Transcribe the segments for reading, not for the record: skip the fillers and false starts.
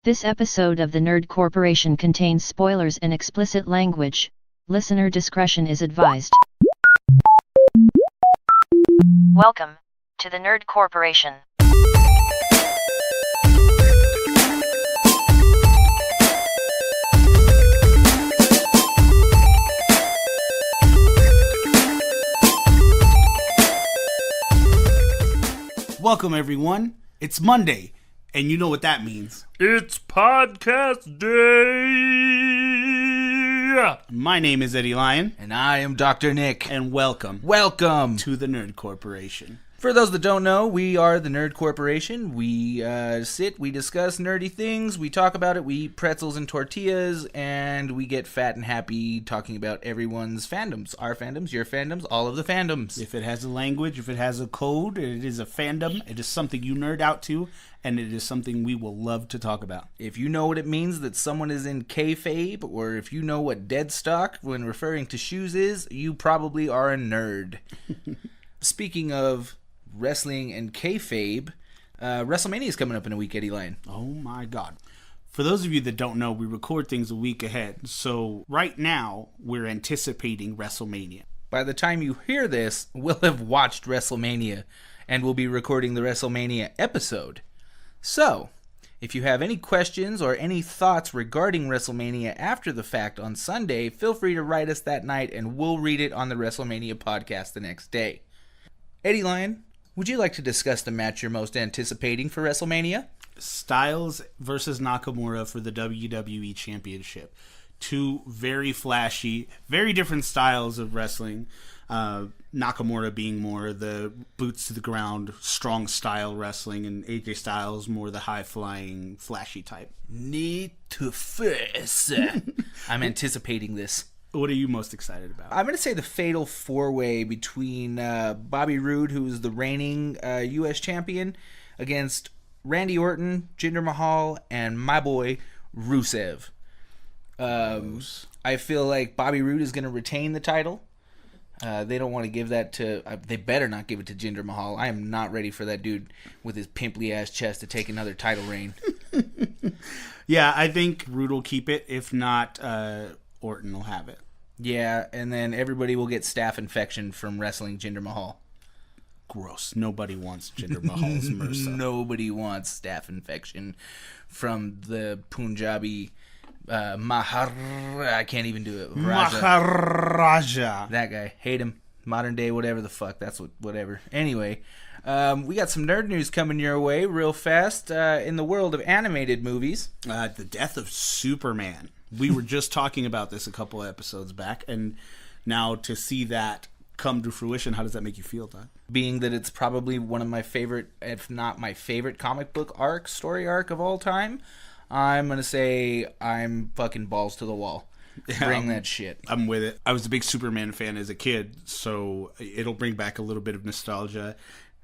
This episode of the Nerd Corporation contains spoilers and explicit language. Listener discretion is advised. Welcome to the Nerd Corporation. Welcome everyone. It's Monday, and you know what that means. It's podcast day! My name is Eddie Lyon, And I am Dr. Nick. and welcome Welcome! to the Nerd Corporation. For those that don't know, we are the Nerd Corporation. We we discuss nerdy things, we talk about it, we eat pretzels and tortillas, and we get fat and happy talking about everyone's fandoms. Our fandoms, your fandoms, all of the fandoms. If it has a language, if it has a code, it is a fandom, it is something you nerd out to, and it is something we will love to talk about. If you know what it means that someone is in kayfabe, or if you know what dead stock when referring to shoes is, you probably are a nerd. Speaking of wrestling and kayfabe, WrestleMania is coming up in a week, Eddie Lyon. Oh my god. For those of you that don't know, we record things a week ahead, so right now we're anticipating WrestleMania. By the time you hear this, we'll have watched WrestleMania, and we'll be recording the WrestleMania episode. So, if you have any questions or any thoughts regarding WrestleMania after the fact on Sunday, feel free to write us that night, and we'll read it on the WrestleMania podcast the next day. Eddie Lyon, would you like to discuss the match you're most anticipating for WrestleMania? Styles versus Nakamura for the WWE Championship. Two very flashy, very different styles of wrestling. Nakamura being more the boots to the ground, strong style wrestling, and AJ Styles more the high-flying, flashy type. Need to face. I'm anticipating this. What are you most excited about? I'm going to say the fatal four-way between Bobby Roode, who is the reigning U.S. champion, against Randy Orton, Jinder Mahal, and my boy, Rusev. I feel like Bobby Roode is going to retain the title. They don't want to give that to... they better not give it to Jinder Mahal. I am not ready for that dude with his pimply-ass chest to take another title reign. Yeah, I think Roode will keep it. If not, Orton will have it. Yeah, and then everybody will get staph infection from wrestling Jinder Mahal. Gross. Nobody wants Jinder Mahal's MRSA. Nobody wants staph infection from the Punjabi I can't even do it. Maharaja. That guy. Hate him. Modern day, whatever the fuck. That's whatever. Anyway, we got some nerd news coming your way real fast. In the world of animated movies. The death of Superman. We were just talking about this a couple of episodes back, and now to see that come to fruition, how does that make you feel, Todd? Being that it's probably one of my favorite, if not my favorite comic book story arc of all time, I'm going to say I'm fucking balls to the wall. Bring that shit. I'm with it. I was a big Superman fan as a kid, so it'll bring back a little bit of nostalgia.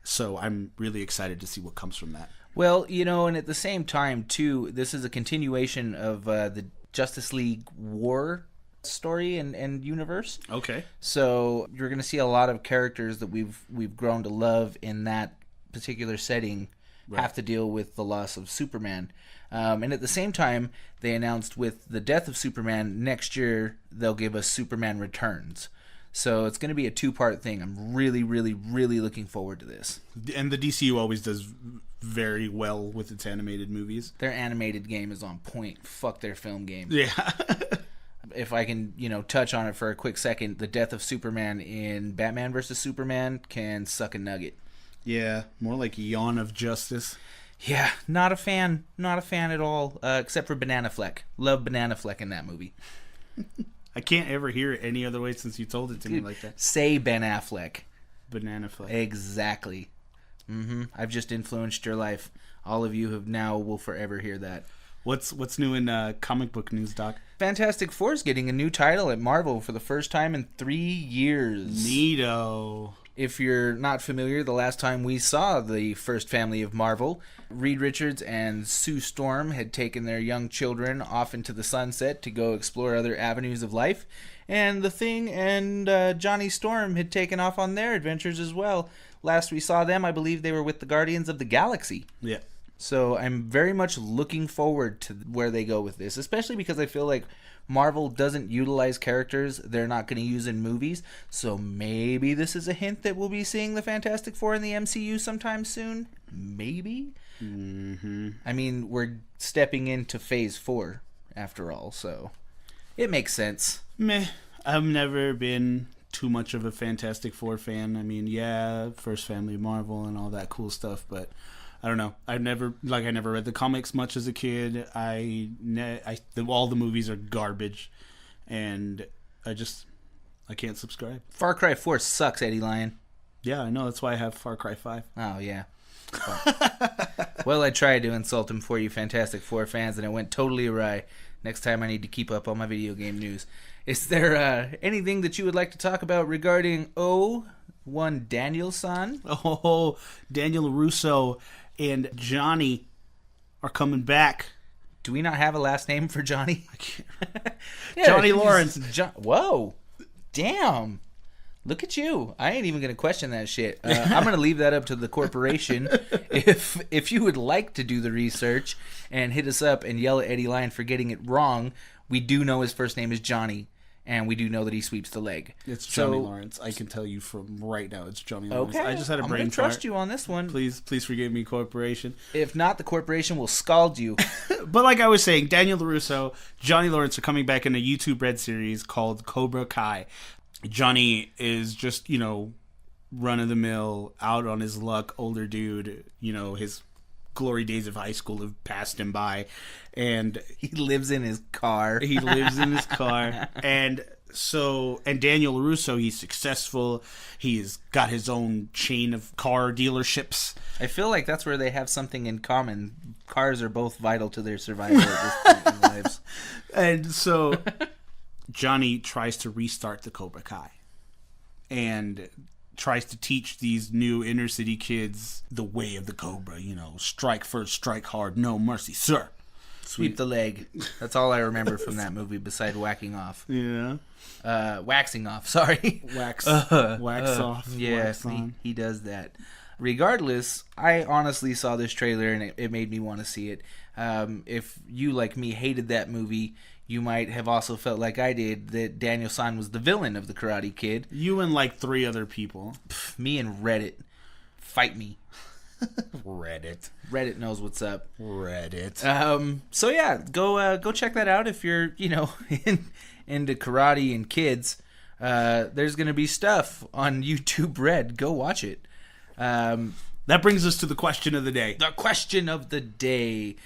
So I'm really excited to see what comes from that. Well, and at the same time, too, this is a continuation of the Justice League War story and universe. Okay. So you're going to see a lot of characters that we've grown to love in that particular setting have to deal with the loss of Superman. And at the same time, they announced with the death of Superman, next year they'll give us Superman Returns. So it's going to be a two-part thing. I'm really, really, really looking forward to this. And the DCU always does very well with its animated movies. Their animated game is on point. Fuck their film game. Yeah. If I can, touch on it for a quick second, the death of Superman in Batman vs. Superman can suck a nugget. Yeah, more like Yawn of Justice. Yeah, not a fan. Not a fan at all, except for Banana Fleck. Love Banana Fleck in that movie. I can't ever hear it any other way since you told it to me like that. Say Ben Affleck. Banana Fleck. Exactly. I've just influenced your life. All of you will forever hear that. What's new in comic book news, Doc? Fantastic Four is getting a new title at Marvel for the first time in 3 years. Neato. If you're not familiar, the last time we saw the first family of Marvel, Reed Richards and Sue Storm had taken their young children off into the sunset to go explore other avenues of life, and The Thing and Johnny Storm had taken off on their adventures as well. Last we saw them, I believe they were with the Guardians of the Galaxy. Yeah. So I'm very much looking forward to where they go with this, especially because I feel like Marvel doesn't utilize characters they're not going to use in movies. So maybe this is a hint that we'll be seeing the Fantastic Four in the MCU sometime soon. Maybe. Mm-hmm. I mean, we're stepping into Phase 4 after all, so it makes sense. Meh. I've never been too much of a Fantastic Four fan. I mean, yeah, First Family Marvel and all that cool stuff, but I don't know. I never read the comics much as a kid. All the movies are garbage, and I can't subscribe. Far Cry 4 sucks, Eddie Lion. Yeah, I know. That's why I have Far Cry 5. Oh, yeah. Well, I tried to insult him for you Fantastic Four fans, and it went totally awry. Next time I need to keep up on my video game news. Is there anything that you would like to talk about regarding one Daniel-san? Oh, Daniel Russo and Johnny are coming back. Do we not have a last name for Johnny? Yeah, Johnny Lawrence. Whoa. Damn. Look at you. I ain't even going to question that shit. I'm going to leave that up to the corporation. If you would like to do the research and hit us up and yell at Eddie Lion for getting it wrong, we do know his first name is Johnny, and we do know that he sweeps the leg. It's Johnny Lawrence. I can tell you from right now, it's Johnny Lawrence. Okay. I just had a brain fart. I'm going to trust you on this one. Please forgive me, corporation. If not, the corporation will scald you. But like I was saying, Daniel LaRusso, Johnny Lawrence are coming back in a YouTube Red series called Cobra Kai. Johnny is just, run-of-the-mill, out on his luck, older dude. His glory days of high school have passed him by. And he lives in his car. And Daniel LaRusso, he's successful. He's got his own chain of car dealerships. I feel like that's where they have something in common. Cars are both vital to their survival at this point in their lives. And so Johnny tries to restart the Cobra Kai and tries to teach these new inner city kids the way of the Cobra. Strike first, strike hard, no mercy, sir. Sweep the leg. That's all I remember from that movie beside whacking off. Yeah. Waxing off, sorry. Wax off. Yeah, wax on. He does that. Regardless, I honestly saw this trailer and it made me want to see it. If you, like me, hated that movie, you might have also felt like I did that Daniel-san was the villain of The Karate Kid. You and like 3 other people. Me and Reddit. Fight me. Reddit knows what's up. Reddit. So yeah, go check that out if you're into karate and kids. There's gonna be stuff on YouTube Red. Go watch it. That brings us to the question of the day. The question of the day.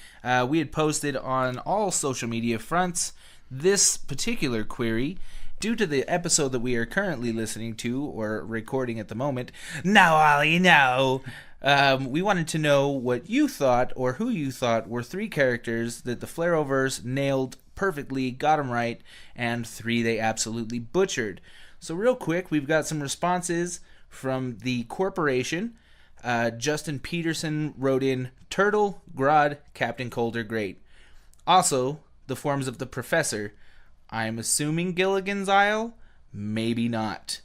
We had posted on all social media fronts this particular query. Due to the episode that we are currently listening to or recording at the moment, now all you know. We wanted to know what you thought or who you thought were 3 characters that the Arrowverse nailed perfectly, got them right, and 3 they absolutely butchered. So real quick, we've got some responses from the corporation. Justin Peterson wrote in, Turtle, Grodd, Captain Coulter, great. Also, the forms of the Professor. I'm assuming Gilligan's Isle? Maybe not.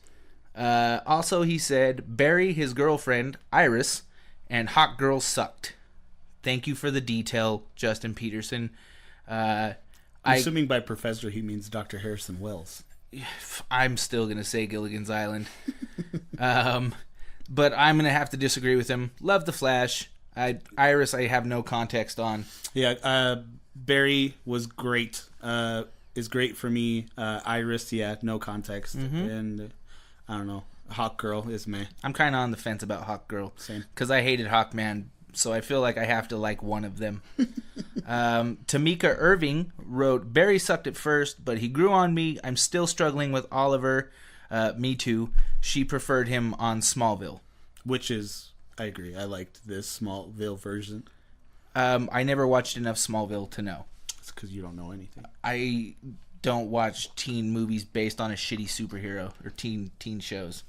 Also, he said, Barry, his girlfriend, Iris, and Hawk Girl sucked. Thank you for the detail, Justin Peterson. I'm assuming by Professor he means Dr. Harrison Wells. I'm still going to say Gilligan's Island. But I'm going to have to disagree with him. Love the Flash. Iris, I have no context on. Yeah, Barry was great. Is great for me. Iris, yeah, no context. Mm-hmm. And I don't know. Hawk Girl is meh. I'm kind of on the fence about Hawk Girl. Same. Because I hated Hawkman, so I feel like I have to like one of them. Tamika Irving wrote, Barry sucked at first, but he grew on me. I'm still struggling with Oliver. Me too. She preferred him on Smallville. Which is, I agree. I liked this Smallville version. I never watched enough Smallville to know. It's because you don't know anything. I don't watch teen movies based on a shitty superhero or teen shows.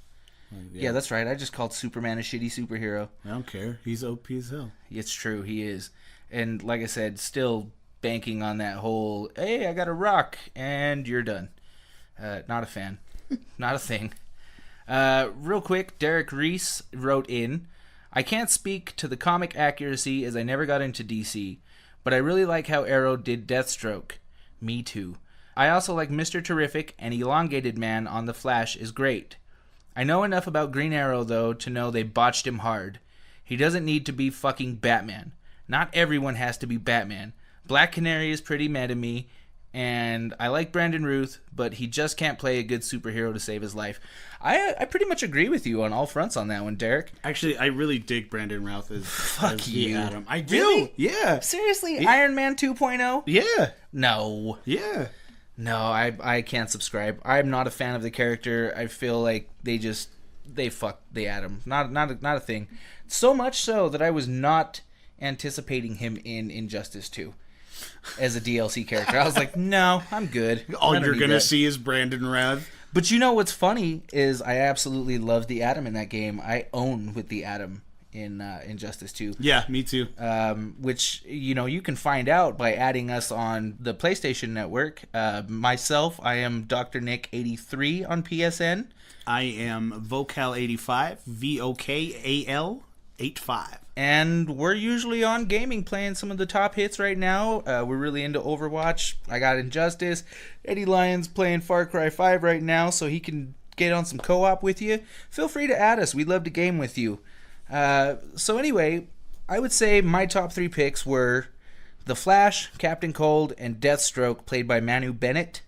Yeah, that's right. I just called Superman a shitty superhero. I don't care. He's OP as hell. It's true. He is. And like I said, still banking on that whole, hey, I got a rock, and you're done. Not a fan. Not a thing. Real quick, Derek Reese wrote in, I can't speak to the comic accuracy as I never got into DC, but I really like how Arrow did Deathstroke. Me too. I also like Mr. Terrific, and Elongated Man on The Flash is great. I know enough about Green Arrow, though, to know they botched him hard. He doesn't need to be fucking Batman. Not everyone has to be Batman. Black Canary is pretty meh to me, and I like Brandon Routh, but he just can't play a good superhero to save his life. I pretty much agree with you on all fronts on that one, Derek. Actually, I really dig Brandon Routh as you. Adam. I do. Really? Yeah. Seriously? Iron Man 2.0? Yeah. No. Yeah. No, I can't subscribe. I'm not a fan of the character. I feel like they fucked the Atom. Not a thing. So much so that I was not anticipating him in Injustice 2 as a DLC character. I was like, no, I'm good. All you're gonna see is Brandon Routh. But you know what's funny is I absolutely love the Atom in that game. I own with the Atom in Injustice 2. Yeah, me too. Which, you can find out by adding us on the PlayStation Network. Myself, I am Dr. Nick 83 on PSN. I am Vocal85, VOKAL 85. And we're usually on gaming playing some of the top hits right now. We're really into Overwatch. I got Injustice. Eddie Lyon's playing Far Cry 5 right now, so he can get on some co-op with you. Feel free to add us. We'd love to game with you. So anyway, I would say my top 3 picks were The Flash, Captain Cold, and Deathstroke, played by Manu Bennett.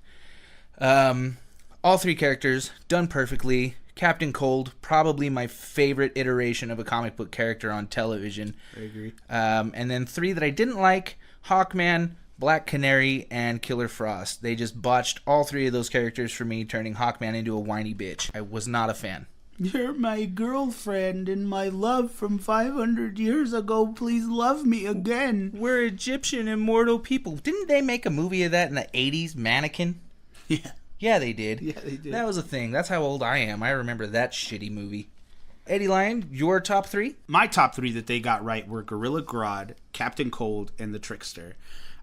All 3 characters done perfectly. Captain Cold, probably my favorite iteration of a comic book character on television. I agree. And then 3 that I didn't like: Hawkman, Black Canary, and Killer Frost. They just botched all 3 of those characters for me, turning Hawkman into a whiny bitch. I was not a fan. You're my girlfriend and my love from 500 years ago. Please love me again. We're Egyptian immortal people. Didn't they make a movie of that in the 80s, Mannequin? Yeah. Yeah, they did. Yeah, they did. That was a thing. That's how old I am. I remember that shitty movie. Eddie Lyon, your top 3? My top 3 that they got right were Gorilla Grodd, Captain Cold, and the Trickster.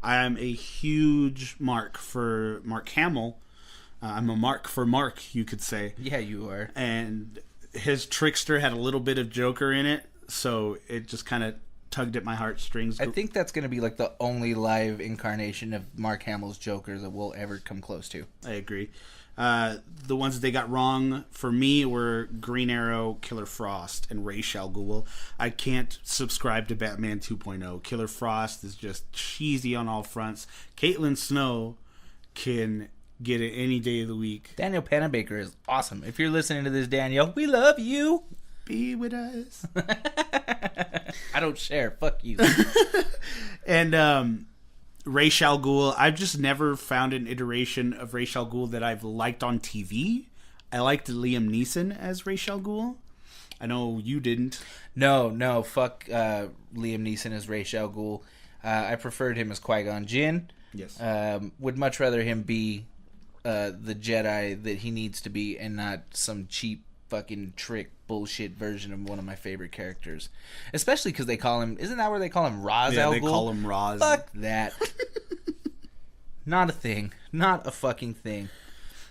I am a huge mark for Mark Hamill. I'm a mark for Mark, you could say. Yeah, you are. And his Trickster had a little bit of Joker in it, so it just kind of tugged at my heartstrings. I think that's going to be like the only live incarnation of Mark Hamill's Joker that we'll ever come close to. I agree. The ones that they got wrong for me were Green Arrow, Killer Frost, and Ra's al Ghul. I can't subscribe to Batman 2.0. Killer Frost is just cheesy on all fronts. Caitlin Snow can get it any day of the week. Daniel Panabaker is awesome. If you're listening to this, Daniel, we love you. Be with us. I don't share. Fuck you. And Ra's al Ghul, I've just never found an iteration of Ra's al Ghul that I've liked on TV. I liked Liam Neeson as Ra's al Ghul. I know you didn't. No. Fuck Liam Neeson as Ra's al Ghul. I preferred him as Qui-Gon Jinn. Yes. Would much rather him be the Jedi that he needs to be and not some cheap fucking trick bullshit version of one of my favorite characters. Especially because they call him... Isn't that where they call him Ra's al Ghul? Yeah, they call him Ra's. Fuck that. Not a thing. Not a fucking thing.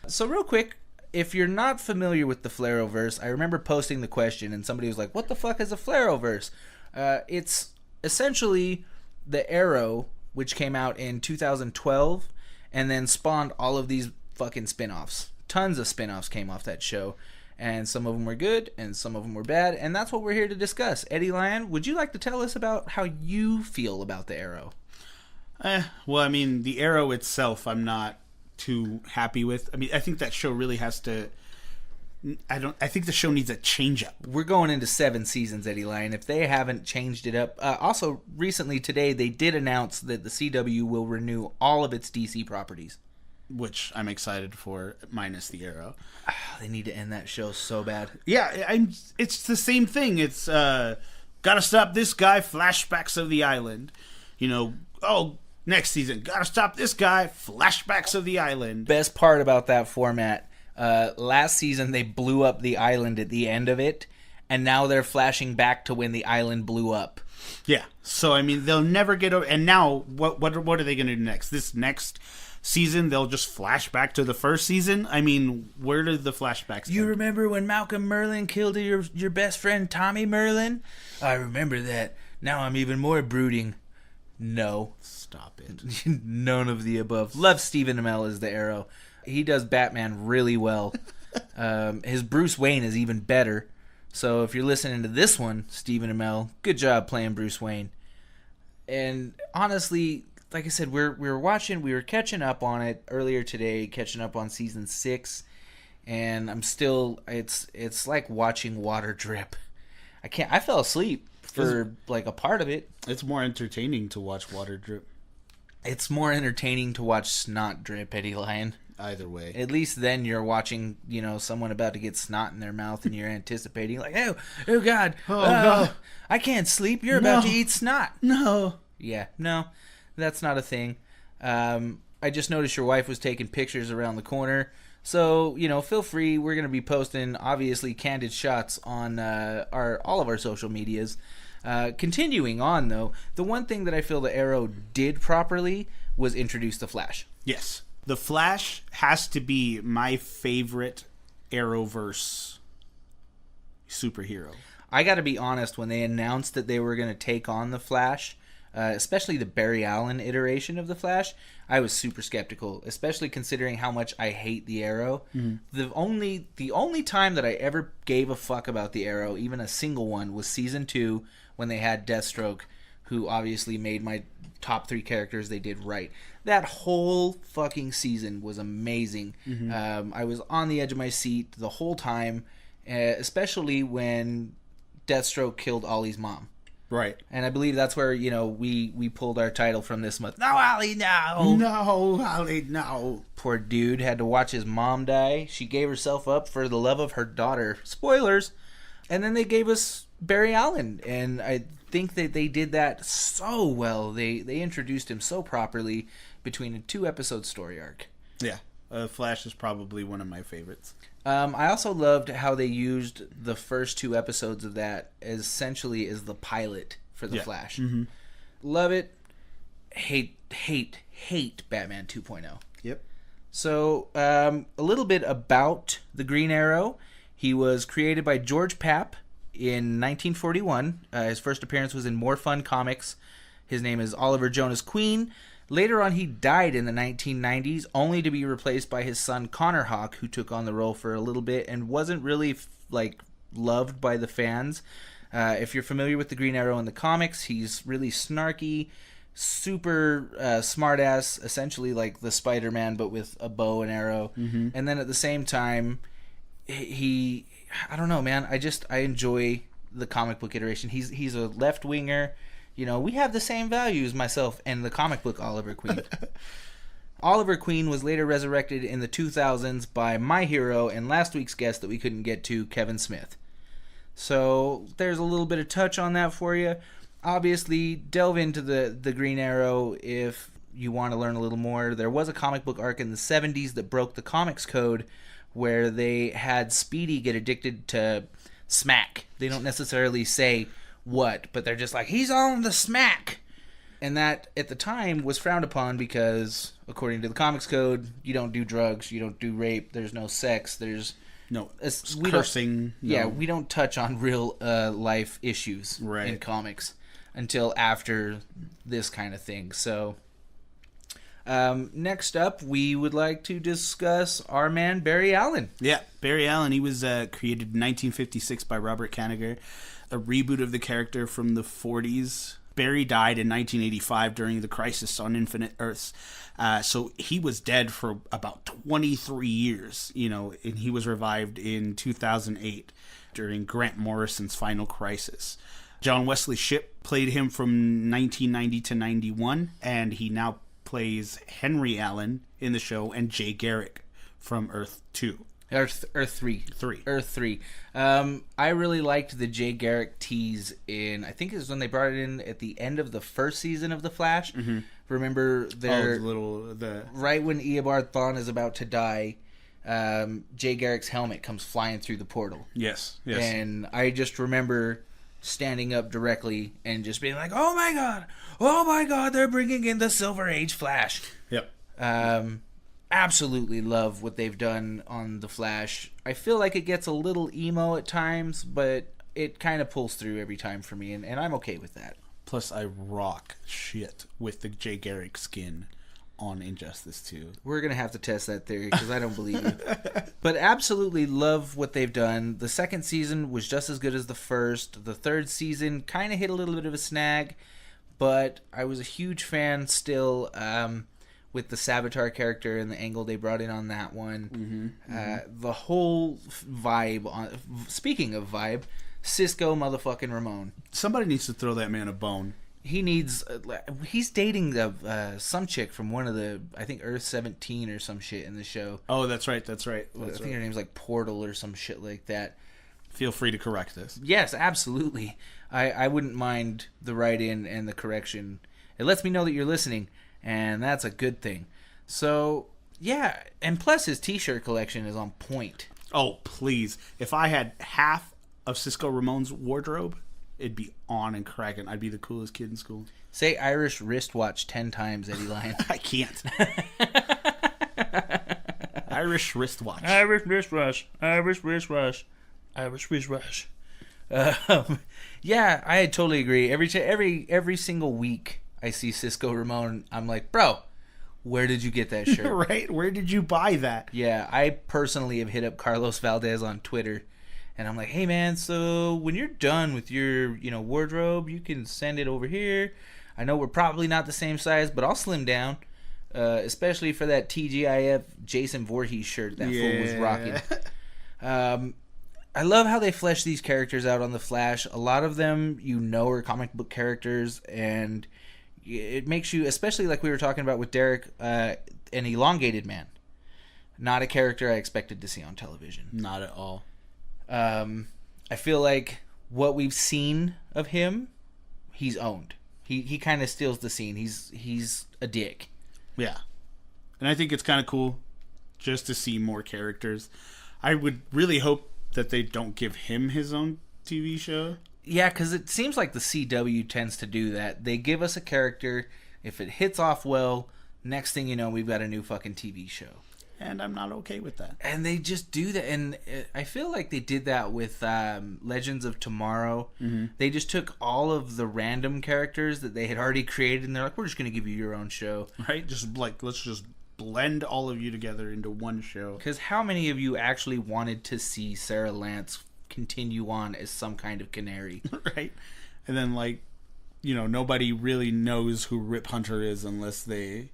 So real quick, if you're not familiar with the Arrowverse, I remember posting the question and somebody was like, what the fuck is a Arrowverse? It's essentially the Arrow, which came out in 2012 and then spawned all of these fucking spin-offs. Tons of spin-offs came off that show. And some of them were good, and some of them were bad, and that's what we're here to discuss. Eddie Lyon, would you like to tell us about how you feel about the Arrow? Well, I mean, the Arrow itself, I'm not too happy with. I mean, I think that show really has to... I think the show needs a change-up. We're going into 7 seasons, Eddie Lyon, if they haven't changed it up. Also, recently today, they did announce that the CW will renew all of its DC properties. Which I'm excited for, minus the Arrow. They need to end that show so bad. Yeah, it's the same thing. It's gotta stop this guy, flashbacks of the island. Next season, gotta stop this guy, flashbacks of the island. Best part about that format, last season they blew up the island at the end of it, and now they're flashing back to when the island blew up. Yeah. So I mean, they'll never get over. And now, what are they going to do next? This next season, they'll just flash back to the first season. I mean, where did the flashbacks? You remember when Malcolm Merlin killed your best friend Tommy Merlin? I remember that. Now I'm even more brooding. No. Stop it. None of the above. Love Stephen Amell as the Arrow. He does Batman really well. His Bruce Wayne is even better. So if you're listening to this one, Stephen Amell, good job playing Bruce Wayne. And honestly, like I said, we were catching up on it earlier today, catching up on season 6, and I'm still, it's like watching water drip. I fell asleep for like a part of it. It's more entertaining to watch water drip. It's more entertaining to watch snot drip, Eddie Lion. Either way. At least then you're watching, someone about to get snot in their mouth and you're anticipating like, oh God, no. I can't sleep. You're about to eat snot. No. Yeah, no, that's not a thing. I just noticed your wife was taking pictures around the corner. So, feel free. We're going to be posting, obviously, candid shots on all of our social medias. Continuing on, though, the one thing that I feel the Arrow did properly was introduce the Flash. Yes. The Flash has to be my favorite Arrowverse superhero. I got to be honest, when they announced that they were going to take on the Flash, especially the Barry Allen iteration of the Flash, I was super skeptical, especially considering how much I hate the Arrow. Mm-hmm. The only time that I ever gave a fuck about the Arrow, even a single one, was season 2 when they had Deathstroke, who obviously made my top 3 characters they did right. That whole fucking season was amazing. Mm-hmm. I was on the edge of my seat the whole time, especially when Deathstroke killed Ollie's mom. Right. And I believe that's where, we pulled our title from this month. No, Ollie, no! No, Ollie, no. Poor dude had to watch his mom die. She gave herself up for the love of her daughter. Spoilers! And then they gave us Barry Allen, and I think that they did that so well. They introduced him so properly between a 2-episode story arc. Yeah. Flash is probably one of my favorites. I also loved how they used the first 2 episodes of that essentially as the pilot for the Flash. Mm-hmm. Love it. Hate Batman 2.0. Yep. So, a little bit about the Green Arrow. He was created by George Papp in 1941. His first appearance was in More Fun Comics. His name is Oliver Jonas Queen. Later on, he died in the 1990s, only to be replaced by his son Connor Hawke, who took on the role for a little bit and wasn't really loved by the fans. If you're familiar with the Green Arrow in the comics, he's really snarky, super smartass, essentially like the Spider-Man, but with a bow and arrow. Mm-hmm. And then at the same time, I don't know, man. I enjoy the comic book iteration. He's a left winger. We have the same values, myself and the comic book Oliver Queen. Oliver Queen was later resurrected in the 2000s by my hero and last week's guest that we couldn't get to, Kevin Smith. So there's a little bit of touch on that for you. Obviously, delve into the Green Arrow if you want to learn a little more. There was a comic book arc in the 70s that broke the comics code where they had Speedy get addicted to smack. They don't necessarily say what, but they're just like, he's on the smack. And that, at the time, was frowned upon because, according to the comics code, you don't do drugs, you don't do rape, there's no sex, there's no cursing. Yeah, we don't touch on real life issues in comics until after this kind of thing. So, next up, we would like to discuss our man, Barry Allen. Yeah, Barry Allen, he was created in 1956 by Robert Kanigher. A reboot of the character from the 40s. Barry died in 1985 during the Crisis on Infinite Earths. So he was dead for about 23 years, and he was revived in 2008 during Grant Morrison's Final Crisis. John Wesley Shipp played him from 1990 to 91, and he now plays Henry Allen in the show and Jay Garrick from Earth 2. Earth 3. Earth 3. I really liked the Jay Garrick tease in, I think it was when they brought it in at the end of the first season of The Flash. Mm-hmm. Remember right when Eobard Thawne is about to die, Jay Garrick's helmet comes flying through the portal. Yes. And I just remember standing up directly and just being like, oh my god, they're bringing in the Silver Age Flash. Yep. Absolutely love what they've done on the Flash. I feel like it gets a little emo at times, but it kind of pulls through every time for me, and I'm okay with that. Plus, I rock shit with the Jay Garrick skin on Injustice 2. We're going to have to test that theory because I don't believe you. But absolutely love what they've done. The second season was just as good as the first. The third season kind of hit a little bit of a snag, but I was a huge fan still with the Savitar character and the angle they brought in on that one. The whole vibe, speaking of vibe, Cisco motherfucking Ramon. Somebody needs to throw that man a bone. He needs. He's dating some chick from one of the, I think, Earth 17 or some shit in the show. Oh, that's right. I think her name's like Portal or some shit like that. Feel free to correct this. Yes, absolutely. I wouldn't mind the write-in and the correction. It lets me know that you're listening, and that's a good thing. So, yeah. And plus, his t-shirt collection is on point. Oh, please. If I had half of Cisco Ramon's wardrobe, it'd be on and cracking. I'd be the coolest kid in school. Say Irish wristwatch 10 times, Eddie Lyon. I can't. Irish wristwatch. Irish wristwatch. Irish wristwatch. Irish wristwatch. Yeah, I totally agree. Every single week I see Cisco Ramon, I'm like, bro, where did you get that shirt? Right? Where did you buy that? Yeah, I personally have hit up Carlos Valdez on Twitter, and I'm like, hey man, so when you're done with your wardrobe, you can send it over here. I know we're probably not the same size, but I'll slim down. Especially for that TGIF Jason Voorhees shirt that fool was rocking. I love how they flesh these characters out on The Flash. A lot of them, are comic book characters, and it makes you, especially like we were talking about with Derek, an elongated man. Not a character I expected to see on television. Not at all. I feel like what we've seen of him, he's owned. He kind of steals the scene. He's a dick. Yeah. And I think it's kind of cool just to see more characters. I would really hope that they don't give him his own TV show. Yeah, because it seems like the CW tends to do that. They give us a character. If it hits off well, next thing you know, we've got a new fucking TV show. And I'm not okay with that. And they just do that. And I feel like they did that with Legends of Tomorrow. Mm-hmm. They just took all of the random characters that they had already created, and they're like, we're just going to give you your own show. Right? Just like, let's just blend all of you together into one show. Because how many of you actually wanted to see Sarah Lance continue on as some kind of canary? Right? And then, nobody really knows who Rip Hunter is unless they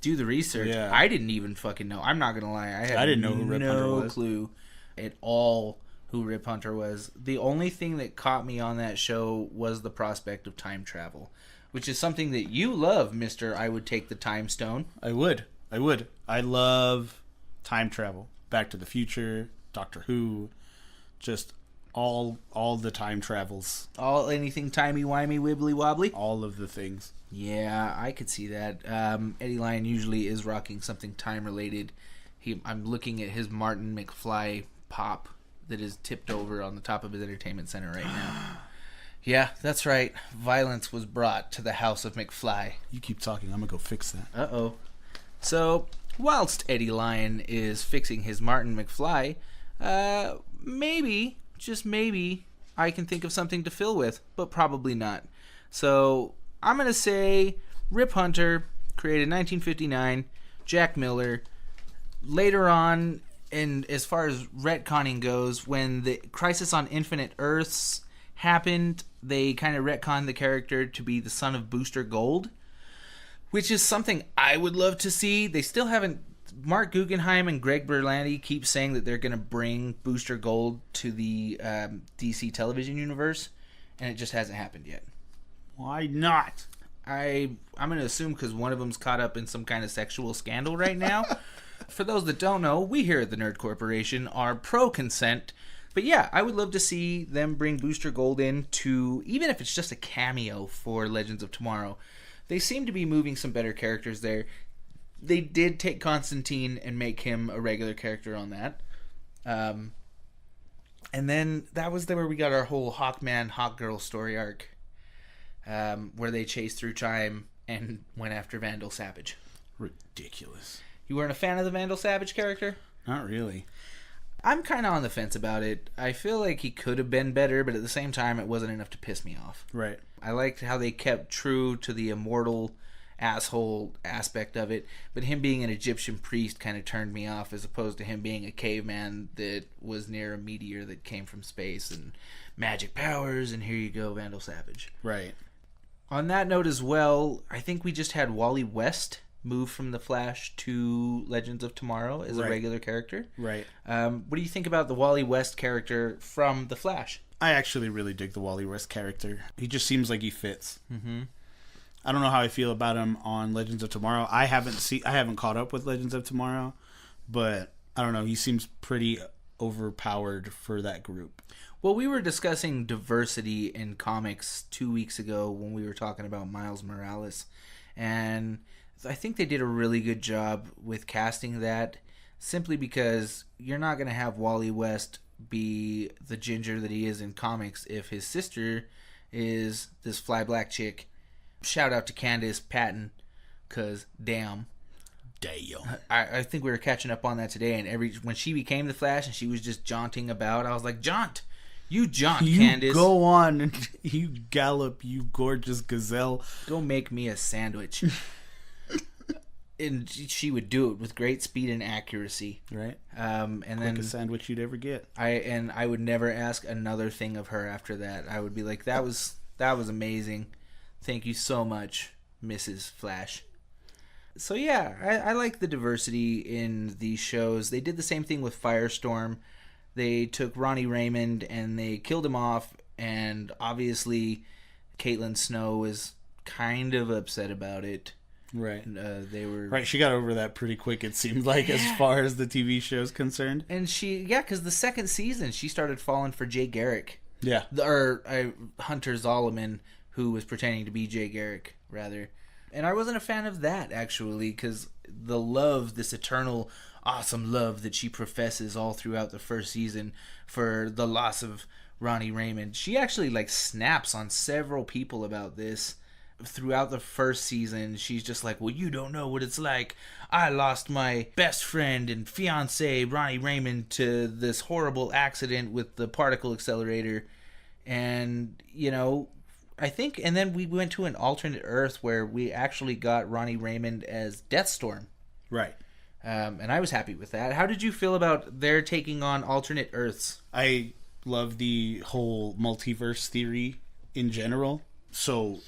do the research. Yeah. I didn't even fucking know. I'm not gonna lie. I didn't know who Rip Hunter was. No clue at all who Rip Hunter was. The only thing that caught me on that show was the prospect of time travel, which is something that you love, Mr. I would take the time stone. I would. I love time travel. Back to the Future, Doctor Who, just all the time travels. Anything timey-wimey, wibbly-wobbly? All of the things. Yeah, I could see that. Eddie Lyon usually is rocking something time-related. I'm looking at his Martin McFly pop that is tipped over on the top of his entertainment center right now. Yeah, that's right. Violence was brought to the house of McFly. You keep talking. I'm going to go fix that. Uh-oh. So, whilst Eddie Lyon is fixing his Martin McFly, maybe, just maybe, I can think of something to fill with, but probably not. So, I'm going to say Rip Hunter, created 1959, Jack Miller. Later on, and as far as retconning goes, when the Crisis on Infinite Earths happened, they kind of retconned the character to be the son of Booster Gold, which is something I would love to see. They still haven't. Mark Guggenheim and Greg Berlanti keep saying that they're going to bring Booster Gold to the DC television universe, and it just hasn't happened yet. Why not? I'm going to assume because one of them's caught up in some kind of sexual scandal right now. For those that don't know, we here at the Nerd Corporation are pro-consent. But yeah, I would love to see them bring Booster Gold in to, even if it's just a cameo for Legends of Tomorrow. They seem to be moving some better characters there. they did take Constantine and make him a regular character on that. And then that was where we got our whole Hawkman, Hawkgirl story arc, where they chased through time and went after Vandal Savage. Ridiculous. You weren't a fan of the Vandal Savage character? Not really. I'm kind of on the fence about it. I feel like he could have been better, but at the same time, it wasn't enough to piss me off. Right. I liked how they kept true to the immortal asshole aspect of it, but him being an Egyptian priest kind of turned me off, as opposed to him being a caveman that was near a meteor that came from space and magic powers, and here you go, Vandal Savage. Right. On that note as well, I think we just had Wally West move from The Flash to Legends of Tomorrow as a regular character. Right. What do you think about the Wally West character from The Flash? I actually really dig the Wally West character. He just seems like he fits. Mm-hmm. I don't know how I feel about him on Legends of Tomorrow. I haven't caught up with Legends of Tomorrow, but I don't know. He seems pretty overpowered for that group. Well, we were discussing diversity in comics 2 weeks ago when we were talking about Miles Morales, and I think they did a really good job with casting that, simply because you're not going to have Wally West be the ginger that he is in comics if his sister is this fly black chick. Shout out to Candace Patton, because damn. I think we were catching up on that today, and when she became the Flash and she was just jaunting about, I was like, jaunt! You jaunt, Candace. Go on and you gallop, you gorgeous gazelle. Go make me a sandwich. And she would do it with great speed and accuracy. Right. And then a sandwich you'd ever get. I would never ask another thing of her after that. I would be like, that was amazing. Thank you so much, Mrs. Flash. So yeah, I like the diversity in these shows. They did the same thing with Firestorm. They took Ronnie Raymond and they killed him off, and obviously Caitlin Snow is kind of upset about it. Right. They were right. She got over that pretty quick, it seemed like, as far as the TV show is concerned. And because the second season she started falling for Jay Garrick. Yeah. Hunter Zolomon, who was pretending to be Jay Garrick, rather. And I wasn't a fan of that, actually, because the love, this eternal, awesome love that she professes all throughout the first season for the loss of Ronnie Raymond. She actually, snaps on several people about this. Throughout the first season, she's just like, well, you don't know what it's like. I lost my best friend and fiance, Ronnie Raymond, to this horrible accident with the particle accelerator. And, I think, and then we went to an alternate Earth where we actually got Ronnie Raymond as Deathstorm. Right. And I was happy with that. How did you feel about their taking on alternate Earths? I love the whole multiverse theory in general. So,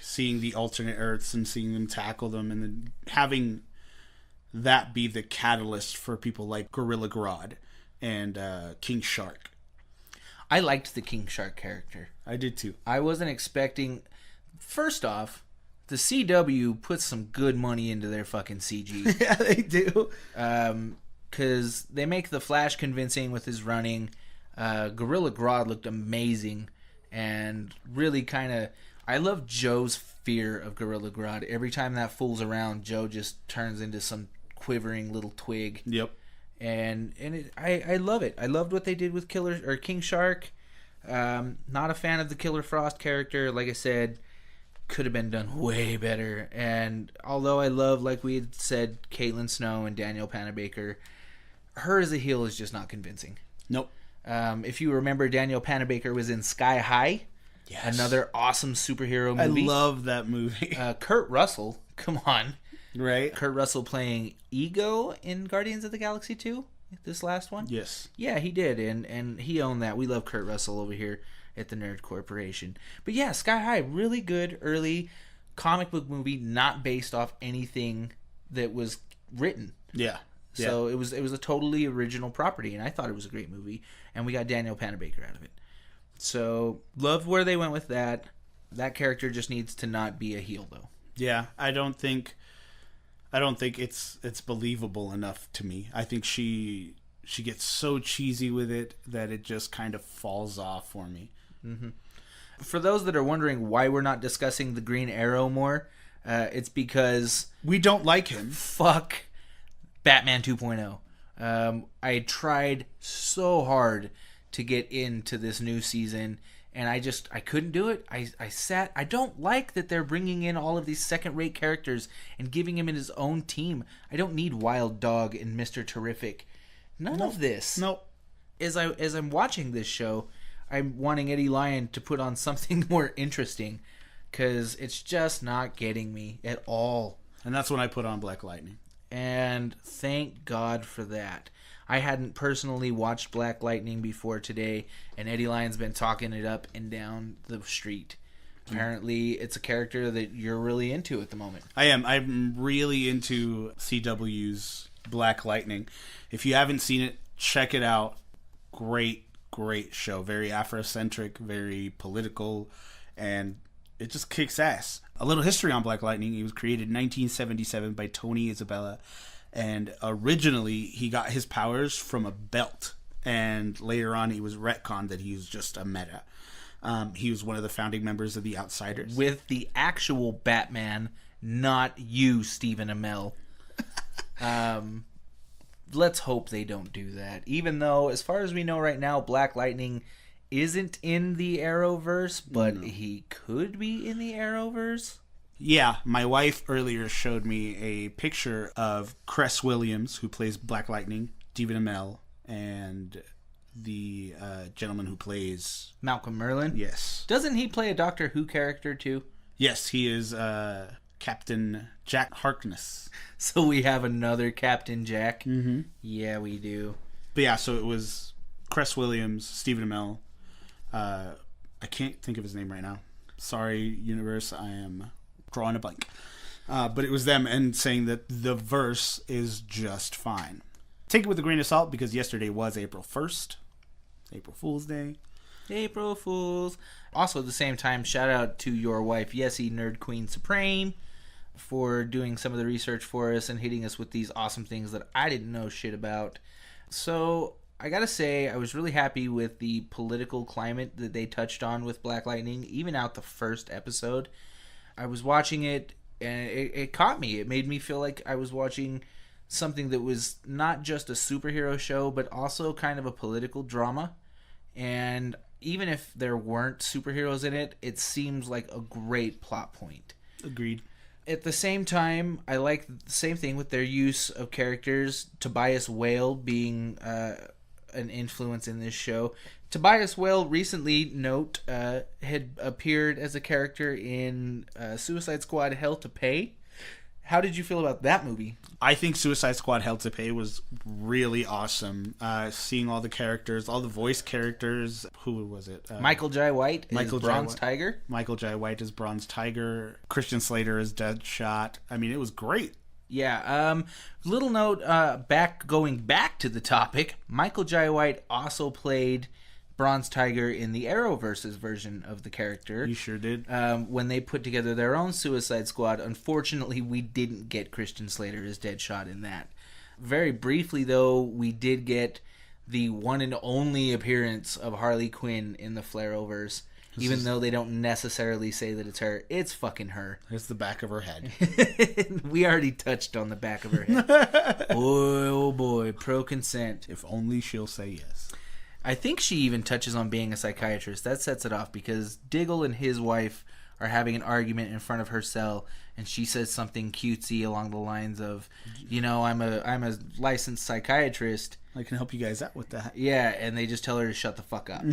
seeing the alternate Earths and seeing them tackle them, and then having that be the catalyst for people like Gorilla Grodd and King Shark. I liked the King Shark character. I did too. I wasn't expecting... First off, the CW puts some good money into their fucking CG. Yeah, they do. Because they make the Flash convincing with his running. Gorilla Grodd looked amazing. And really kind of... I love Joe's fear of Gorilla Grodd. Every time that fool's around, Joe just turns into some quivering little twig. Yep. And I love it. I loved what they did with King Shark. Not a fan of the Killer Frost character. Like I said, could have been done way better. And although I love, like we had said, Caitlin Snow and Danielle Panabaker, her as a heel is just not convincing. Nope. If you remember, Danielle Panabaker was in Sky High. Yes. Another awesome superhero movie. I love that movie. Kurt Russell, come on. Right. Kurt Russell playing Ego in Guardians of the Galaxy 2, this last one. Yes. Yeah, he did, and he owned that. We love Kurt Russell over here at the Nerd Corporation. But yeah, Sky High, really good early comic book movie, not based off anything that was written. Yeah. So it was a totally original property, and I thought it was a great movie, and we got Danielle Panabaker out of it. So loved where they went with that. That character just needs to not be a heel, though. Yeah, I don't think it's believable enough to me. I think she gets so cheesy with it that it just kind of falls off for me. Mm-hmm. For those that are wondering why we're not discussing the Green Arrow more, It's because We don't like him. fuck Batman 2.0. I tried so hard to get into this new season, and I couldn't do it. I don't like that they're bringing in all of these second-rate characters and giving him his own team. I don't need Wild Dog and Mr. Terrific. None of this. Nope. As I'm watching this show, I'm wanting Eddie Lyon to put on something more interesting, because it's just not getting me at all. And that's when I put on Black Lightning. And thank God for that. I hadn't personally watched Black Lightning before today, and Eddie Lyon's been talking it up and down the street. Apparently, it's a character that you're really into at the moment. I am. I'm really into CW's Black Lightning. If you haven't seen it, check it out. Great show. Very Afrocentric, very political, and it just kicks ass. A little history on Black Lightning. He was created in 1977 by Tony Isabella, and originally he got his powers from a belt, and later on he was retconned that he was just a meta. He was one of the founding members of the Outsiders. With the actual Batman, not you, Stephen Amell. Let's hope they don't do that. Even though, as far as we know right now, Black Lightning isn't in the Arrowverse, but he could be in the Arrowverse. Yeah, my wife earlier showed me a picture of Cress Williams, who plays Black Lightning, Stephen Amell, and the gentleman who plays... Malcolm Merlyn? Yes. Doesn't he play a Doctor Who character, too? Yes, he is Captain Jack Harkness. So we have another Captain Jack? Mm-hmm. Yeah, we do. But yeah, so it was Cress Williams, Stephen Amell. I can't think of his name right now. Sorry, universe, I am drawing a blank. But it was them, and saying that the verse is just fine. Take it with a grain of salt, because yesterday was April 1st. April Fool's Day. April Fools. Also, at the same time, shout out to your wife, Yessie, Nerd Queen Supreme, for doing some of the research for us and hitting us with these awesome things that I didn't know shit about. So, I gotta say, I was really happy with the political climate that they touched on with Black Lightning, even out the first episode. I was watching it, and it caught me. It made me feel like I was watching something that was not just a superhero show, but also kind of a political drama. And even if there weren't superheroes in it, it seems like a great plot point. Agreed. At the same time, I like the same thing with their use of characters. Tobias Whale being an influence in this show. Tobias Whale, recently, had appeared as a character in Suicide Squad Hell to Pay. How did you feel about that movie? I think Suicide Squad Hell to Pay was really awesome. Seeing all the characters, all the voice characters. Who was it? Michael Jai White is Bronze Tiger. Michael Jai White is Bronze Tiger. Christian Slater is Deadshot. I mean, it was great. Yeah. Little note, going back to the topic, Michael Jai White also played Bronze Tiger in the Arrowverse's version of the character. He sure did. When they put together their own Suicide Squad, unfortunately, we didn't get Christian Slater as Deadshot in that. Very briefly, though, we did get the one and only appearance of Harley Quinn in the Arrowverse. Even though they don't necessarily say that it's her, it's fucking her. It's the back of her head. We already touched on the back of her head. Boy, oh boy, pro consent. If only she'll say yes. I think she even touches on being a psychiatrist. That sets it off, because Diggle and his wife are having an argument in front of her cell, and she says something cutesy along the lines of, I'm a licensed psychiatrist. I can help you guys out with that. Yeah, and they just tell her to shut the fuck up.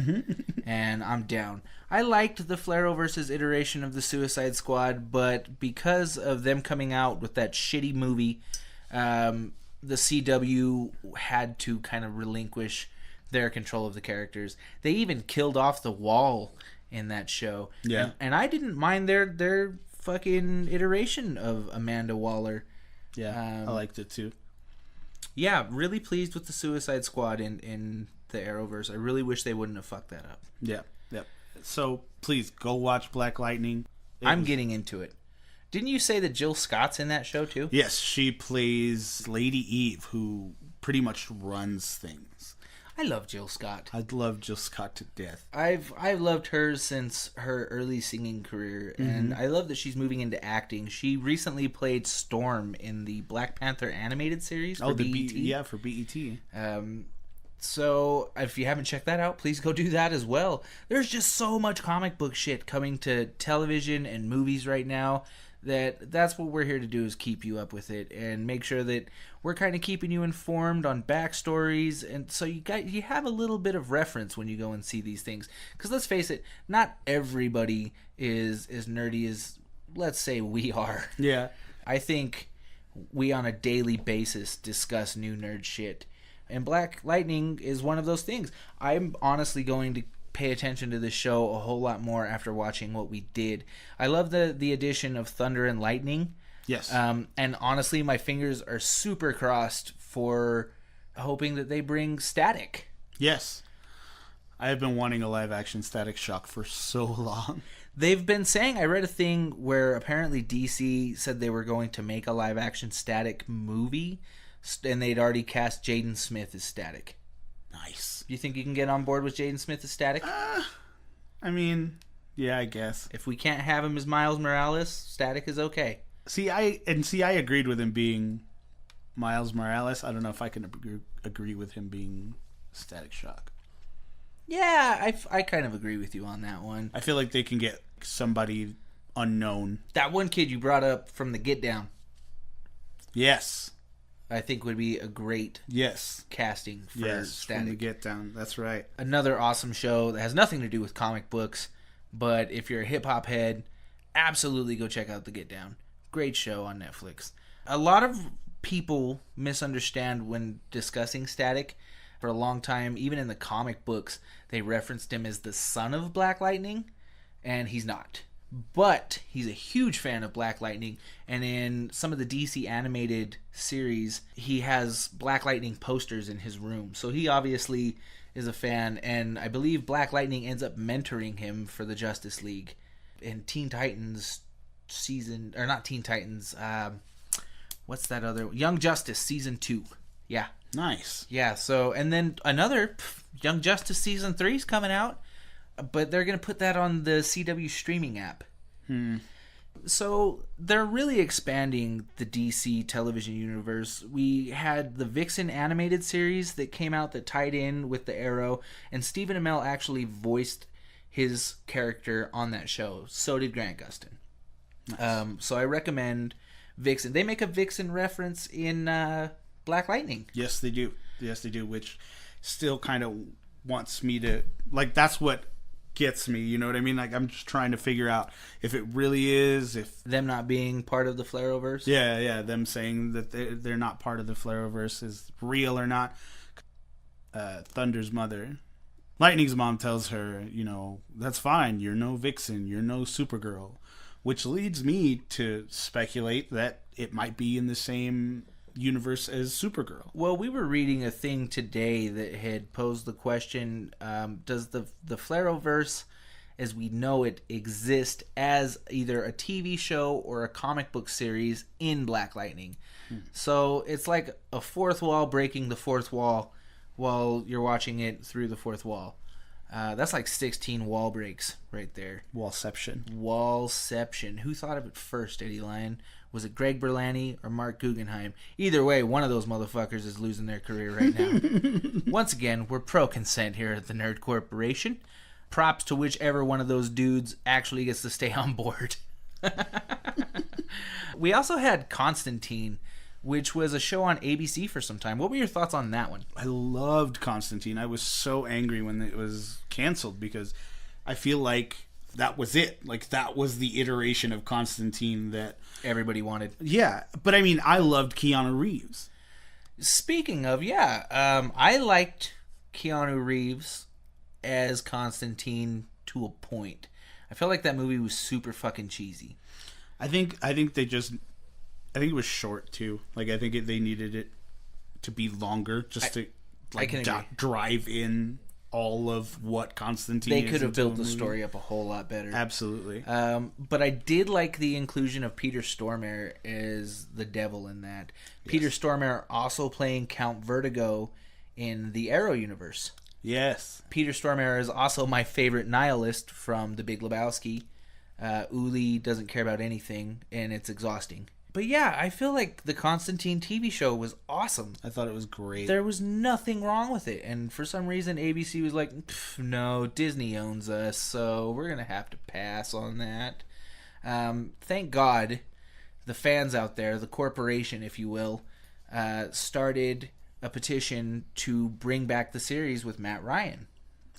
And I'm down. I liked the Arrowverse's iteration of the Suicide Squad, but because of them coming out with that shitty movie, the CW had to kind of relinquish their control of the characters. They even killed off the Wall in that show. Yeah. And I didn't mind their fucking iteration of Amanda Waller. Yeah, I liked it too. Yeah, really pleased with the Suicide Squad in the Arrowverse. I really wish they wouldn't have fucked that up. Yeah. So, please, go watch Black Lightning. I'm getting into it. Didn't you say that Jill Scott's in that show, too? Yes, she plays Lady Eve, who pretty much runs things. I love Jill Scott. I love Jill Scott to death. I've loved her since her early singing career, and I love that she's moving into acting. She recently played Storm in the Black Panther animated series for BET. For BET. So if you haven't checked that out, please go do that as well. There's just so much comic book shit coming to television and movies right now that's what we're here to do, is keep you up with it and make sure that we're kind of keeping you informed on backstories, and so you have a little bit of reference when you go and see these things. Because let's face it, not everybody is as nerdy as, let's say, we are. Yeah. I think we on a daily basis discuss new nerd shit. And Black Lightning is one of those things. I'm honestly going to pay attention to this show a whole lot more after watching what we did. I love the addition of Thunder and Lightning. Yes. And honestly, my fingers are super crossed for hoping that they bring Static. Yes. I have been wanting a live action Static Shock for so long. They've been saying, I read a thing where apparently DC said they were going to make a live action Static movie, and they'd already cast Jaden Smith as Static. Nice. Do you think you can get on board with Jaden Smith as Static? I mean, yeah, I guess. If we can't have him as Miles Morales, Static is okay. See, I agreed with him being Miles Morales. I don't know if I can agree with him being Static Shock. Yeah, I kind of agree with you on that one. I feel like they can get somebody unknown. That one kid you brought up from the Get Down, Yes. I think would be a great casting for Static. From the Get Down. That's right. Another awesome show that has nothing to do with comic books, but if you're a hip-hop head, absolutely go check out the Get Down. Great show on Netflix. A lot of people misunderstand when discussing Static. For a long time, even in the comic books, they referenced him as the son of Black Lightning, and he's not. But he's a huge fan of Black Lightning, and in some of the DC animated series, he has Black Lightning posters in his room. So he obviously is a fan, and I believe Black Lightning ends up mentoring him for the Justice League. In Teen Titans season, or not Teen Titans, what's that other? Young Justice season 2. Yeah. Nice. Yeah, so, and then another Young Justice season 3 is coming out. But they're going to put that on the CW streaming app. So they're really expanding the DC television universe. We had the Vixen animated series that came out that tied in with the Arrow, and Stephen Amell actually voiced his character on that show. So did Grant Gustin. Nice. So I recommend Vixen. They make a Vixen reference in Black Lightning. Yes, they do. Yes, they do, which still kind of wants me to... Like, that's what gets me, you know what I mean? Like, I'm just trying to figure out if it really is, if them not being part of the Arrowverse. Yeah, them saying that they're not part of the Arrowverse is real or not. Thunder's mother, Lightning's mom, tells her, you know, that's fine, you're no Vixen, you're no Supergirl, which leads me to speculate that it might be in the same universe as Supergirl. Well, we were reading a thing today that had posed the question, does the Arrowverse as we know it exist as either a TV show or a comic book series in Black Lightning? So it's like a fourth wall breaking the fourth wall while you're watching it through the fourth wall. That's like 16 wall breaks right there. Wallception. Who thought of it first, Eddie Lyon? Was it Greg Berlanti or Mark Guggenheim? Either way, one of those motherfuckers is losing their career right now. Once again, we're pro-consent here at the Nerd Corporation. Props to whichever one of those dudes actually gets to stay on board. We also had Constantine, which was a show on ABC for some time. What were your thoughts on that one? I loved Constantine. I was so angry when it was canceled because I feel like that was it. Like, that was the iteration of Constantine that everybody wanted. Yeah, but I mean, I loved Keanu Reeves. Speaking of, I liked Keanu Reeves as Constantine to a point. I felt like that movie was super fucking cheesy. I think it was short too. Like, I think they needed it to be longer just to drive in all of what Constantine is. They could have built the story up a whole lot better. Absolutely. But I did like the inclusion of Peter Stormare as the devil in that. Yes. Peter Stormare also playing Count Vertigo in the Arrow universe. Yes. Peter Stormare is also my favorite nihilist from The Big Lebowski. Uli doesn't care about anything, and it's exhausting. But yeah, I feel like the Constantine TV show was awesome. I thought it was great. There was nothing wrong with it, and for some reason ABC was like, no, Disney owns us, so we're going to have to pass on that. Thank God the fans out there, the corporation, if you will, started a petition to bring back the series with Matt Ryan.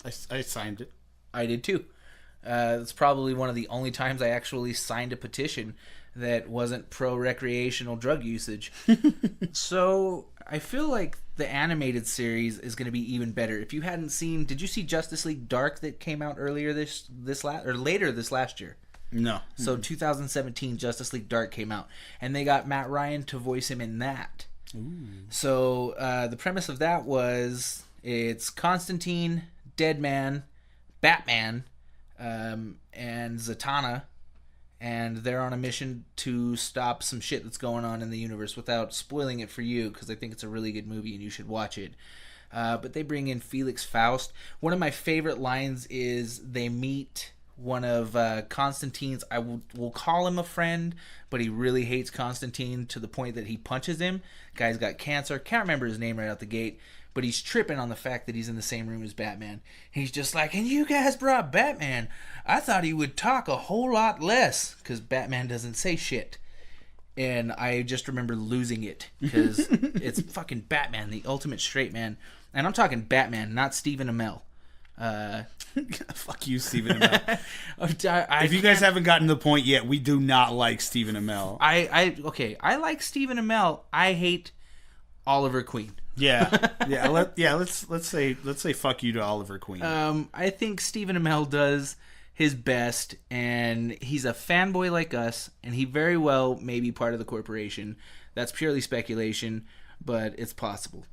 I signed it. I did too. It's probably one of the only times I actually signed a petition that wasn't pro-recreational drug usage. So I feel like the animated series is going to be even better. If you hadn't seen, did you see Justice League Dark that came out earlier later this last year? No. So 2017 Justice League Dark came out, and they got Matt Ryan to voice him in that. Ooh. So the premise of that was it's Constantine, Deadman, Batman, and Zatanna, and they're on a mission to stop some shit that's going on in the universe without spoiling it for you, because I think it's a really good movie and you should watch it. But they bring in Felix Faust. One of my favorite lines is they meet one of Constantine's, we'll call him a friend, but he really hates Constantine to the point that he punches him. Guy's got cancer. Can't remember his name right out the gate, but he's tripping on the fact that he's in the same room as Batman. He's just like, and you guys brought Batman. I thought he would talk a whole lot less, because Batman doesn't say shit. And I just remember losing it, because it's fucking Batman, the ultimate straight man. And I'm talking Batman, not Stephen Amell. Fuck you, Stephen Amell. If you guys haven't gotten to the point yet, we do not like Stephen Amell. I like Stephen Amell. I hate Oliver Queen. Let's say fuck you to Oliver Queen. I think Stephen Amell does his best, and he's a fanboy like us, and he very well may be part of the corporation. That's purely speculation, but it's possible.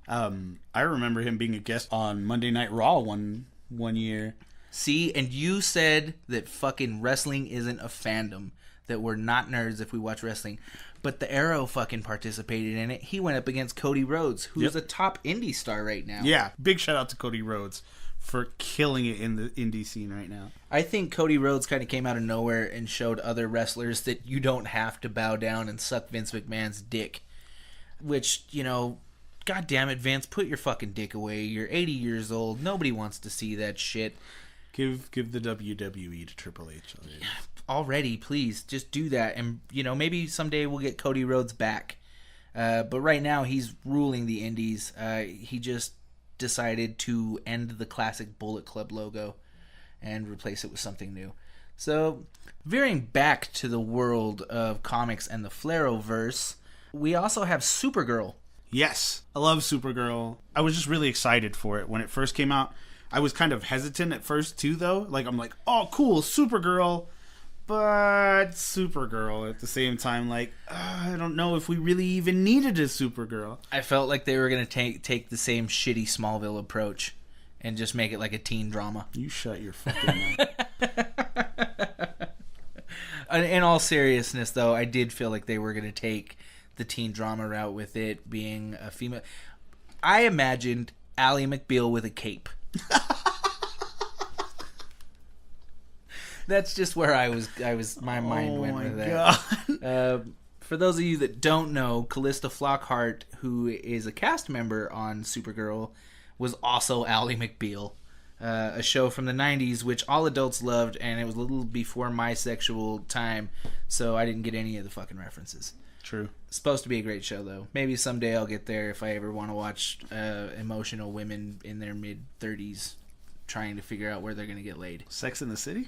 I remember him being a guest on Monday Night Raw one year. See, and you said that fucking wrestling isn't a fandom, that we're not nerds if we watch wrestling. But the Arrow fucking participated in it. He went up against Cody Rhodes, who's a top indie star right now. Yeah, big shout out to Cody Rhodes for killing it in the indie scene right now. I think Cody Rhodes kind of came out of nowhere and showed other wrestlers that you don't have to bow down and suck Vince McMahon's dick. Which, God damn it, Vince, put your fucking dick away. You're 80 years old. Nobody wants to see that shit. Give the WWE to Triple H already, please. Just do that. And, maybe someday we'll get Cody Rhodes back. But right now, he's ruling the indies. He just decided to end the classic Bullet Club logo and replace it with something new. So, veering back to the world of comics and the Arrowverse, we also have Supergirl. Yes, I love Supergirl. I was just really excited for it when it first came out. I was kind of hesitant at first too, though. I'm like, oh, cool, Supergirl. But Supergirl at the same time, I don't know if we really even needed a Supergirl. I felt like they were going to take the same shitty Smallville approach and just make it like a teen drama. You shut your fucking mouth. In all seriousness, though, I did feel like they were going to take the teen drama route with it being a female. I imagined Ally McBeal with a cape. That's just where I was. My mind went with that. For those of you that don't know, Callista Flockhart, who is a cast member on Supergirl, was also Ally McBeal. A show from the 90s, which all adults loved, and it was a little before my sexual time, so I didn't get any of the fucking references. True. It's supposed to be a great show, though. Maybe someday I'll get there if I ever want to watch emotional women in their mid-30s trying to figure out where they're going to get laid. Sex in the City?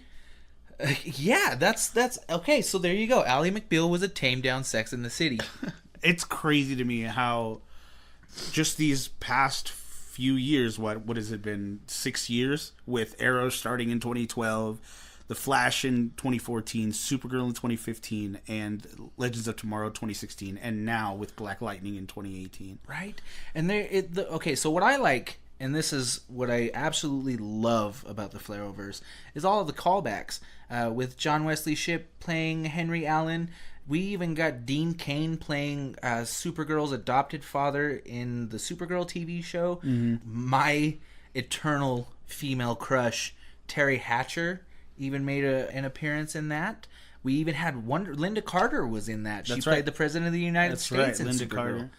Yeah, that's okay. So there you go. Ally McBeal was a tamed down Sex in the City. It's crazy to me how just these past few years, what has it been, 6 years, with Arrow starting in 2012, The Flash in 2014, Supergirl in 2015, and Legends of Tomorrow 2016, and now with Black Lightning in 2018. Right? And okay, so what I like, and this is what I absolutely love about the Arrowverse, is all of the callbacks. With John Wesley Shipp playing Henry Allen, We even got Dean Cain playing Supergirl's adopted father in the Supergirl TV show. My eternal female crush, Terry Hatcher, even made an appearance in that. We even had Linda Carter was in that. She played the President of the United States in Linda Supergirl. Carter.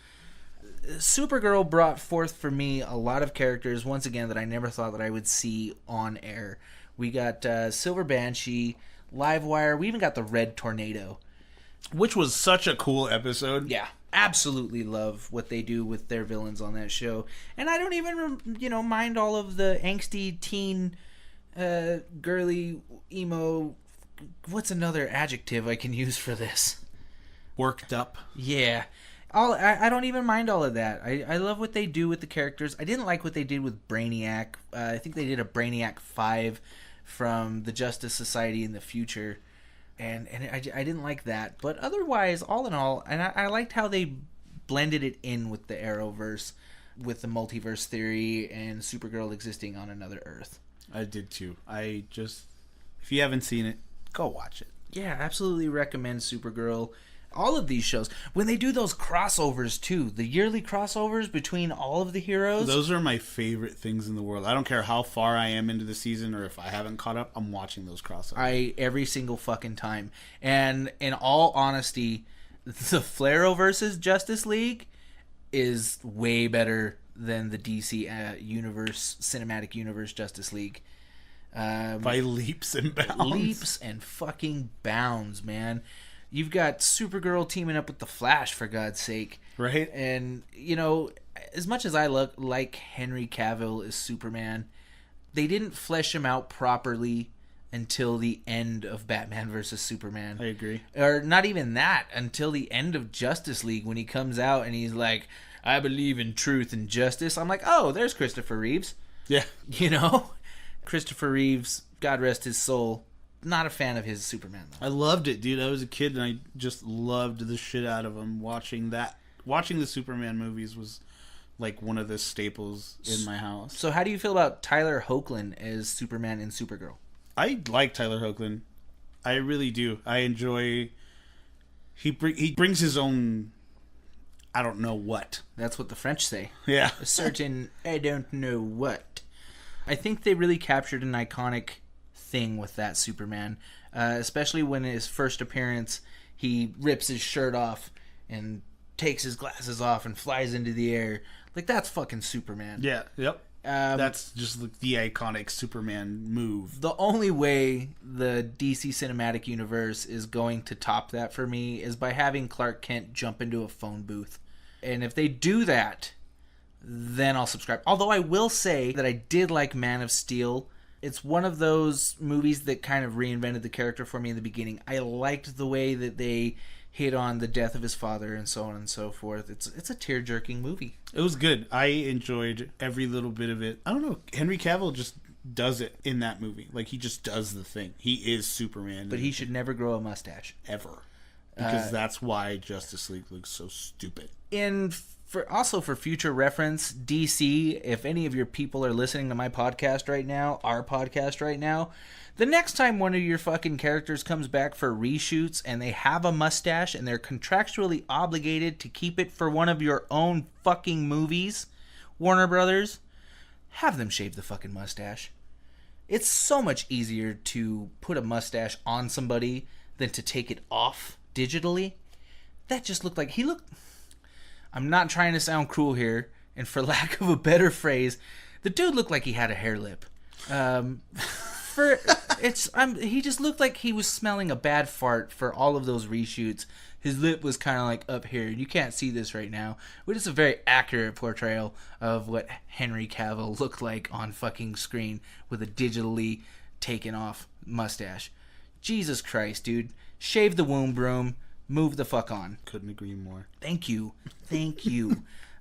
Supergirl brought forth for me a lot of characters, once again, that I never thought that I would see on air. We got Silver Banshee, Livewire. We even got the Red Tornado. Which was such a cool episode. Yeah, absolutely love what they do with their villains on that show. And I don't even, mind all of the angsty teen, girly, emo... What's another adjective I can use for this? Worked up. Yeah. I don't even mind all of that. I love what they do with the characters. I didn't like what they did with Brainiac. I think they did a Brainiac 5 from the Justice Society in the future. And I didn't like that. But otherwise, all in all, and I liked how they blended it in with the Arrowverse, with the multiverse theory and Supergirl existing on another Earth. I did too. If you haven't seen it, go watch it. Yeah, absolutely recommend Supergirl. All of these shows, when they do those crossovers too, the yearly crossovers between all of the heroes. Those are my favorite things in the world. I don't care how far I am into the season or if I haven't caught up, I'm watching those crossovers. Every single fucking time. And in all honesty, the Arrowverse's Justice League is way better than the DC Cinematic Universe Justice League. By leaps and bounds. Leaps and fucking bounds, man. You've got Supergirl teaming up with the Flash, for God's sake. Right. And, as much as I like Henry Cavill as Superman, they didn't flesh him out properly until the end of Batman vs. Superman. I agree. Or not even that, until the end of Justice League, when he comes out and he's like, I believe in truth and justice. I'm like, oh, there's Christopher Reeves. Yeah. Christopher Reeves, God rest his soul. Not a fan of his Superman, though. I loved it, dude. I was a kid and I just loved the shit out of him. Watching the Superman movies was like one of the staples in my house. So how do you feel about Tyler Hoechlin as Superman in Supergirl? I like Tyler Hoechlin. I really do. I enjoy... He brings his own... I don't know what. That's what the French say. Yeah. A certain I don't know what. I think they really captured an iconic thing with that Superman, especially when his first appearance, he rips his shirt off and takes his glasses off and flies into the air. Like, that's fucking Superman. Yeah, yep. That's just the iconic Superman move. The only way the DC Cinematic Universe is going to top that for me is by having Clark Kent jump into a phone booth. And if they do that, then I'll subscribe. Although I will say that I did like Man of Steel. It's one of those movies that kind of reinvented the character for me in the beginning. I liked the way that they hit on the death of his father and so on and so forth. It's a tear-jerking movie. It was good. I enjoyed every little bit of it. I don't know. Henry Cavill just does it in that movie. Like, he just does the thing. He is Superman. But he should never grow a mustache. Ever. Because that's why Justice League looks so stupid. For future reference, DC, if any of your people are listening to my podcast right now, our podcast right now, the next time one of your fucking characters comes back for reshoots and they have a mustache and they're contractually obligated to keep it for one of your own fucking movies, Warner Brothers, have them shave the fucking mustache. It's so much easier to put a mustache on somebody than to take it off digitally. That just looked like I'm not trying to sound cruel here, and for lack of a better phrase, the dude looked like he had a hair lip. He just looked like he was smelling a bad fart for all of those reshoots. His lip was kind of like up here. You can't see this right now, but it's a very accurate portrayal of what Henry Cavill looked like on fucking screen with a digitally taken off mustache. Jesus Christ, dude. Shave the womb broom. Move the fuck on. Couldn't agree more. Thank you.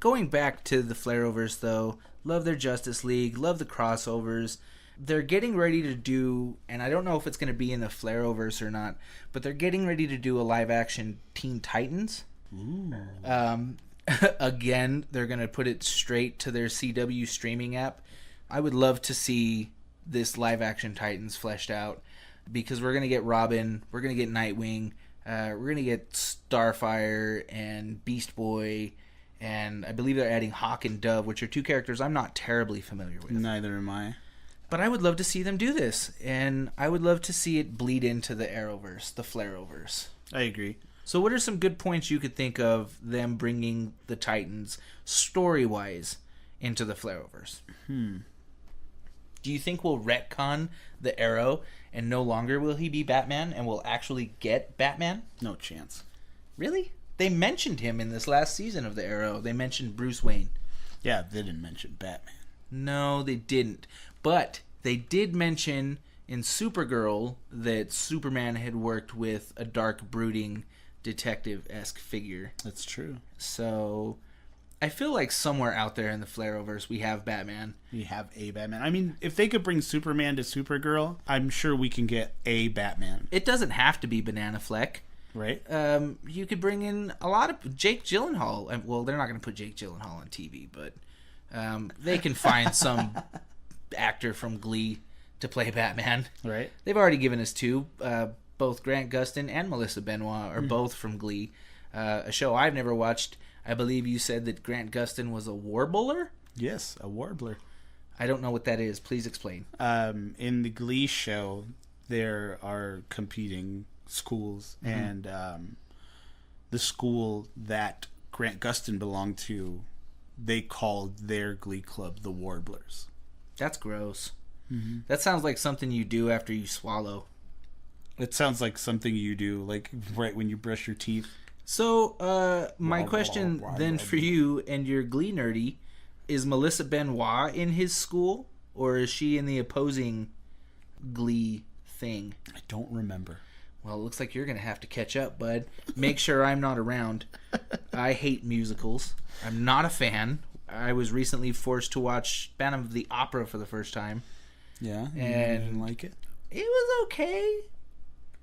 Going back to the Arrowverse, though, love their Justice League, love the crossovers. They're getting ready to do, and I don't know if it's going to be in the Arrowverse or not, but they're getting ready to do a live-action Teen Titans. Ooh. Again, they're going to put it straight to their CW streaming app. I would love to see this live-action Titans fleshed out, because we're going to get Robin, we're going to get Nightwing, We're going to get Starfire and Beast Boy, and I believe they're adding Hawk and Dove, which are two characters I'm not terribly familiar with. Neither am I. But I would love to see them do this, and I would love to see it bleed into the Arrowverse, the Flareoverse. I agree. So what are some good points you could think of them bringing the Titans, story-wise, into the Flareoverse? Do you think we'll retcon the Arrow, and no longer will he be Batman, and we'll actually get Batman? No chance. Really? They mentioned him in this last season of the Arrow. They mentioned Bruce Wayne. Yeah, they didn't mention Batman. No, they didn't. But they did mention in Supergirl that Superman had worked with a dark, brooding, detective-esque figure. That's true. So I feel like somewhere out there in the Flareoverse we have Batman. We have a Batman. I mean, if they could bring Superman to Supergirl, I'm sure we can get a Batman. It doesn't have to be Banana Fleck. Right? You could bring in a lot of Jake Gyllenhaal. Well, they're not going to put Jake Gyllenhaal on TV, but they can find some actor from Glee to play Batman. Right. They've already given us two. Both Grant Gustin and Melissa Benoist are both from Glee. A show I've never watched. I believe you said that Grant Gustin was a warbler? Yes, a warbler. I don't know what that is. Please explain. In the Glee show, there are competing schools, and the school that Grant Gustin belonged to, they called their Glee club the Warblers. That's gross. That sounds like something you do after you swallow. It sounds like something you do, like right when you brush your teeth. So, my question then for you and your Glee nerdy, is Melissa Benoist in his school, or is she in the opposing Glee thing? I don't remember. Well, it looks like you're going to have to catch up, bud. Make sure I'm not around. I hate musicals. I'm not a fan. I was recently forced to watch Phantom of the Opera for the first time. Yeah? You And didn't like it? It was okay.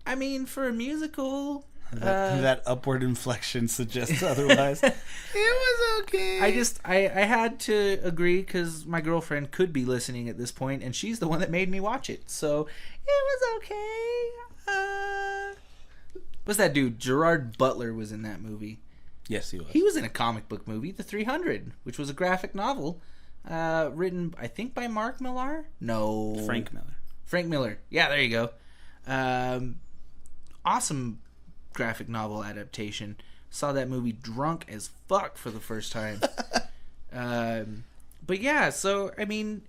I mean, for a musical... That upward inflection suggests otherwise. It was okay. I had to agree because my girlfriend could be listening at this point, and she's the one that made me watch it. So it was okay. What's that dude? Gerard Butler was in that movie. Yes, he was. He was in a comic book movie, The 300, which was a graphic novel written, I think, by Mark Millar. No, Frank Miller. Frank Miller. Yeah, there you go. Awesome graphic novel adaptation. Saw that movie drunk as fuck for the first time. But yeah, so I mean,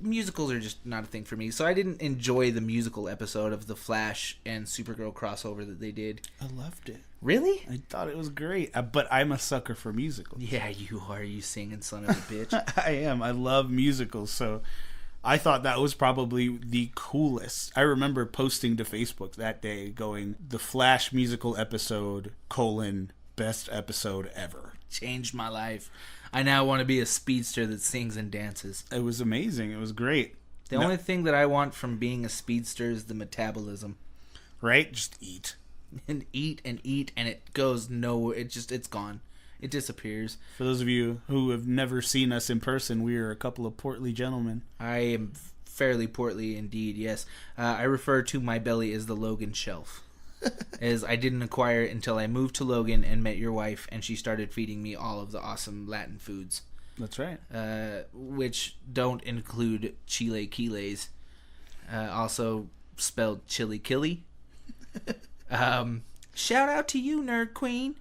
musicals are just not a thing for me. So I didn't enjoy the musical episode of the Flash and Supergirl crossover that they did. I loved it. Really? I thought it was great. But I'm a sucker for musicals. Yeah, you are, you singing son of a bitch. I am. I love musicals. So I thought that was probably the coolest. I remember posting to Facebook that day going, the Flash musical episode, best episode ever. Changed my life. I now want to be a speedster that sings and dances. It was amazing. It was great. The only thing that I want from being a speedster is the metabolism. Right? Just eat. And eat, and it goes nowhere. It's gone. It disappears. For those of you who have never seen us in person, we are a couple of portly gentlemen. I am fairly portly indeed, yes. I refer to my belly as the Logan shelf. As I didn't acquire it until I moved to Logan and met your wife, and she started feeding me all of the awesome Latin foods. That's right. Which don't include chilaquiles. Also spelled chili killy. Shout out to you, Nerd Queen.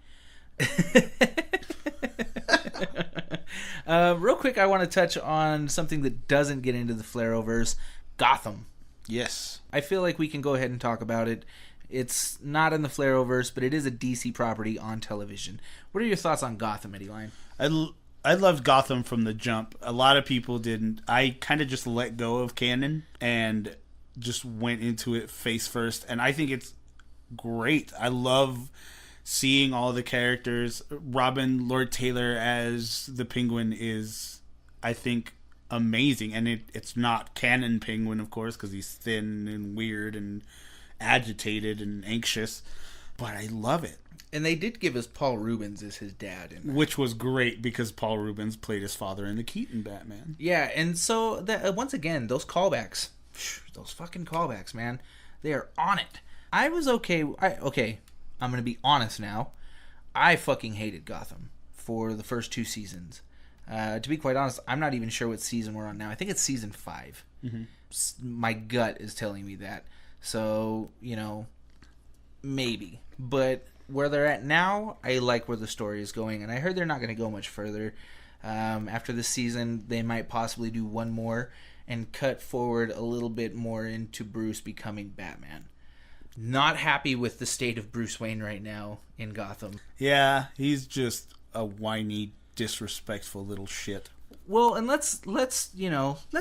Real quick, I want to touch on something that doesn't get into the Flareoverse, Gotham. Yes. I feel like we can go ahead and talk about it. It's not in the Flareoverse, but it is a DC property on television. What are your thoughts on Gotham, Eddie Line? I loved Gotham from the jump. A lot of people didn't. I kind of just let go of canon and just went into it face first. And I think it's great. I love seeing all the characters. Robin Lord Taylor as the Penguin is, I think, amazing. And it's not canon Penguin, of course, because he's thin and weird and agitated and anxious. But I love it. And they did give us Paul Rubens as his dad. Which was great because Paul Rubens played his father in the Keaton Batman. Yeah, and so once again, those callbacks, those fucking callbacks, man, they are on it. I was okay. I'm going to be honest now. I fucking hated Gotham for the first 2 seasons. To be quite honest, I'm not even sure what season we're on now. I think it's season 5. Mm-hmm. My gut is telling me that. So, maybe. But where they're at now, I like where the story is going. And I heard they're not going to go much further. After this season, they might possibly do one more and cut forward a little bit more into Bruce becoming Batman. Not happy with the state of Bruce Wayne right now in Gotham. Yeah, he's just a whiny, disrespectful little shit. Well, and let's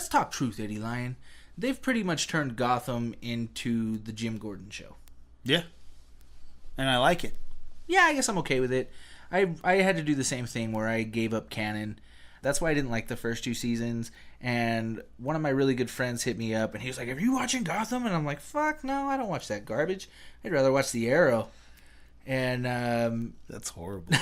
talk truth, Eddie Lion. They've pretty much turned Gotham into the Jim Gordon show. Yeah. And I like it. Yeah, I guess I'm okay with it. I had to do the same thing where I gave up canon. That's why I didn't like the first 2 seasons. And one of my really good friends hit me up, and he was like, "Are you watching Gotham?" And I'm like, "Fuck no, I don't watch that garbage. I'd rather watch The Arrow." And that's horrible.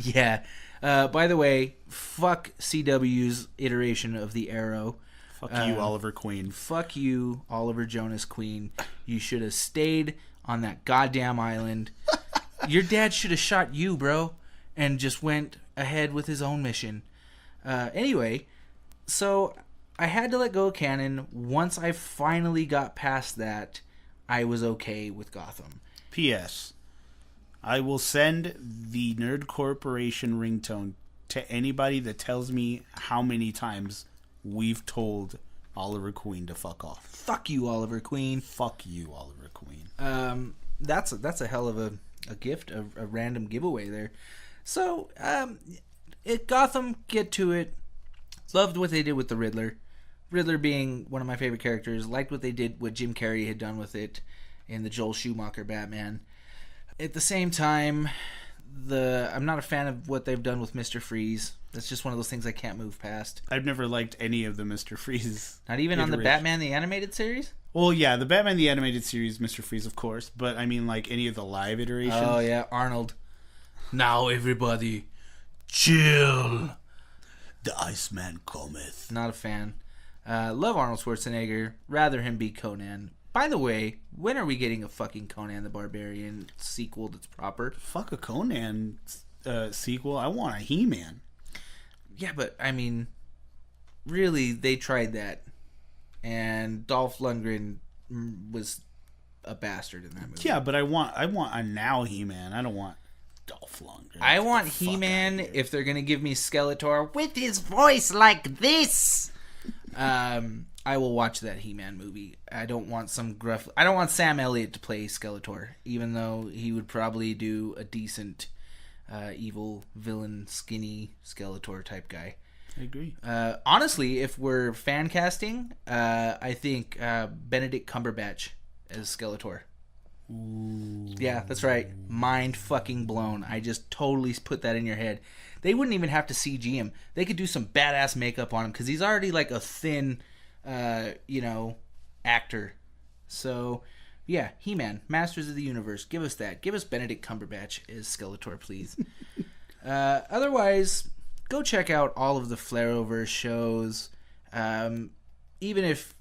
Yeah. By the way, fuck CW's iteration of The Arrow. Fuck you, Oliver Queen. Fuck you, Oliver Jonas Queen. You should have stayed on that goddamn island. Your dad should have shot you, bro, and just went ahead with his own mission. Anyway, so I had to let go of canon. Once I finally got past that, I was okay with Gotham. P.S. I will send the Nerd Corporation ringtone to anybody that tells me how many times we've told Oliver Queen to fuck off. Fuck you, Oliver Queen. Fuck you, Oliver Queen. That's a hell of a gift, a random giveaway there. So, Gotham, get to it. Loved what they did with the Riddler. Riddler being one of my favorite characters. Liked what they did, what Jim Carrey had done with it in the Joel Schumacher Batman. At the same time, I'm not a fan of what they've done with Mr. Freeze. That's just one of those things I can't move past. I've never liked any of the Mr. Freeze. Not even on the Batman the Animated Series? Well, yeah, the Batman the Animated Series, Mr. Freeze, of course. But I mean, like, any of the live iterations. Oh, yeah, Arnold. Now, everybody, chill. The Iceman cometh. Not a fan. Love Arnold Schwarzenegger. Rather him be Conan. By the way, when are we getting a fucking Conan the Barbarian sequel that's proper? Fuck a Conan sequel. I want a He-Man. Yeah, but, I mean, really, they tried that. And Dolph Lundgren was a bastard in that movie. Yeah, but I want a now He-Man. I don't want Dolph Lundgren. I want He-Man if they're going to give me Skeletor with his voice like this. I will watch that He-Man movie. I don't want I don't want Sam Elliott to play Skeletor, even though he would probably do a decent evil villain, skinny Skeletor type guy. I agree. Honestly, if we're fan casting, I think Benedict Cumberbatch as Skeletor. Ooh. Yeah, that's right. Mind fucking blown. I just totally put that in your head. They wouldn't even have to CG him. They could do some badass makeup on him because he's already like a thin, actor. So, yeah, He-Man, Masters of the Universe. Give us that. Give us Benedict Cumberbatch as Skeletor, please. Otherwise, go check out all of the Arrowverse shows. Even if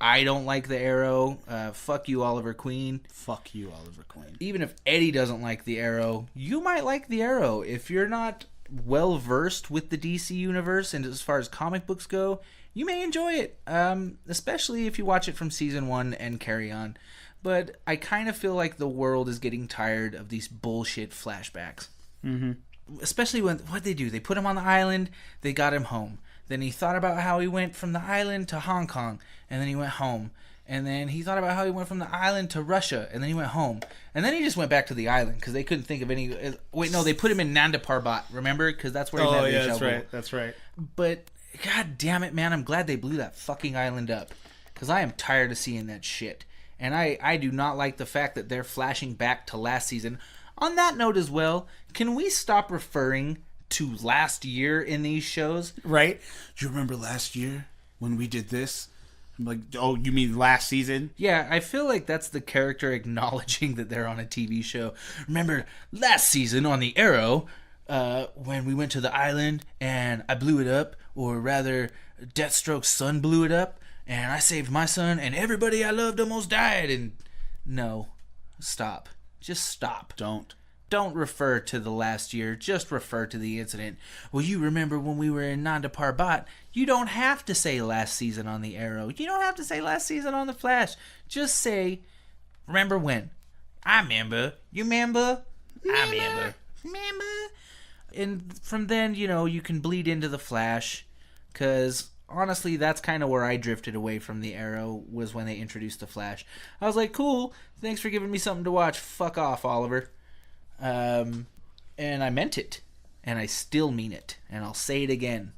I don't like the Arrow, fuck you, Oliver Queen. Fuck you, Oliver Queen. Even if Eddie doesn't like the Arrow, you might like the Arrow. If you're not well versed with the DC universe and as far as comic books go, you may enjoy it, especially if you watch it from season 1 and carry on. But I kind of feel like the world is getting tired of these bullshit flashbacks. Mm-hmm. Especially when, what they do, they put him on the island, they got him home. Then he thought about how he went from the island to Hong Kong, and then he went home. And then he thought about how he went from the island to Russia, and then he went home. And then he just went back to the island, because they couldn't think of any... Wait, no, they put him in Nanda Parbat, remember? Because that's where he met yeah, Michelle. that's right. But, god damn it, man, I'm glad they blew that fucking island up. Because I am tired of seeing that shit. And I do not like the fact that they're flashing back to last season. On that note as well, can we stop referring to last year in these shows? Right? Do you remember last year when we did this? I'm like, oh, you mean last season? Yeah, I feel like that's the character acknowledging that they're on a TV show. Remember last season on the Arrow, when we went to the island and I blew it up, or rather, Deathstroke's son blew it up, and I saved my son, and everybody I loved almost died. And no, stop. Just stop. Don't refer to the last year. Just refer to the incident. Well, you remember when we were in Nanda Parbat? You don't have to say last season on the Arrow. You don't have to say last season on the Flash. Just say, remember when? I remember. You remember? I remember. Remember? And from then, you can bleed into the Flash. Because, honestly, that's kind of where I drifted away from the Arrow, was when they introduced the Flash. I was like, cool. Thanks for giving me something to watch. Fuck off, Oliver. And I meant it, and I still mean it, and I'll say it again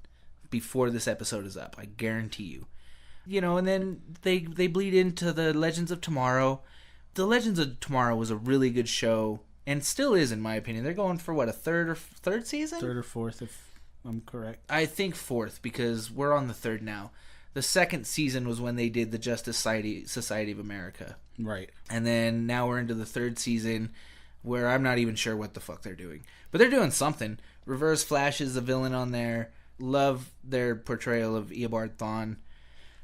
before this episode is up. I guarantee you. And then they bleed into the Legends of Tomorrow. The Legends of Tomorrow was a really good show, and still is, in my opinion. They're going for a third season? Third or fourth, if I'm correct. I think fourth, because we're on the third now. The second season was when they did the Justice Society of America. Right. And then now we're into the third season, where I'm not even sure what the fuck they're doing. But they're doing something. Reverse Flash is the villain on there. Love their portrayal of Eobard Thawne.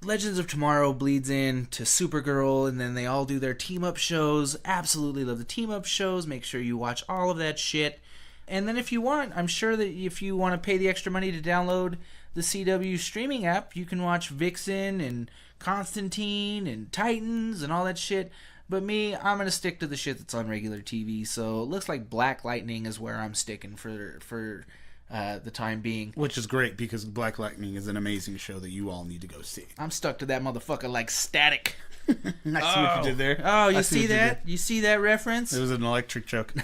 Legends of Tomorrow bleeds in to Supergirl, and then they all do their team-up shows. Absolutely love the team-up shows. Make sure you watch all of that shit. And then if you want, I'm sure that if you want to pay the extra money to download the CW streaming app, you can watch Vixen and Constantine and Titans and all that shit. But me, I'm going to stick to the shit that's on regular TV. So it looks like Black Lightning is where I'm sticking for the time being. Which is great, because Black Lightning is an amazing show that you all need to go see. I'm stuck to that motherfucker like static. I see what you did there. Oh, you see that? You see that reference? It was an electric choke.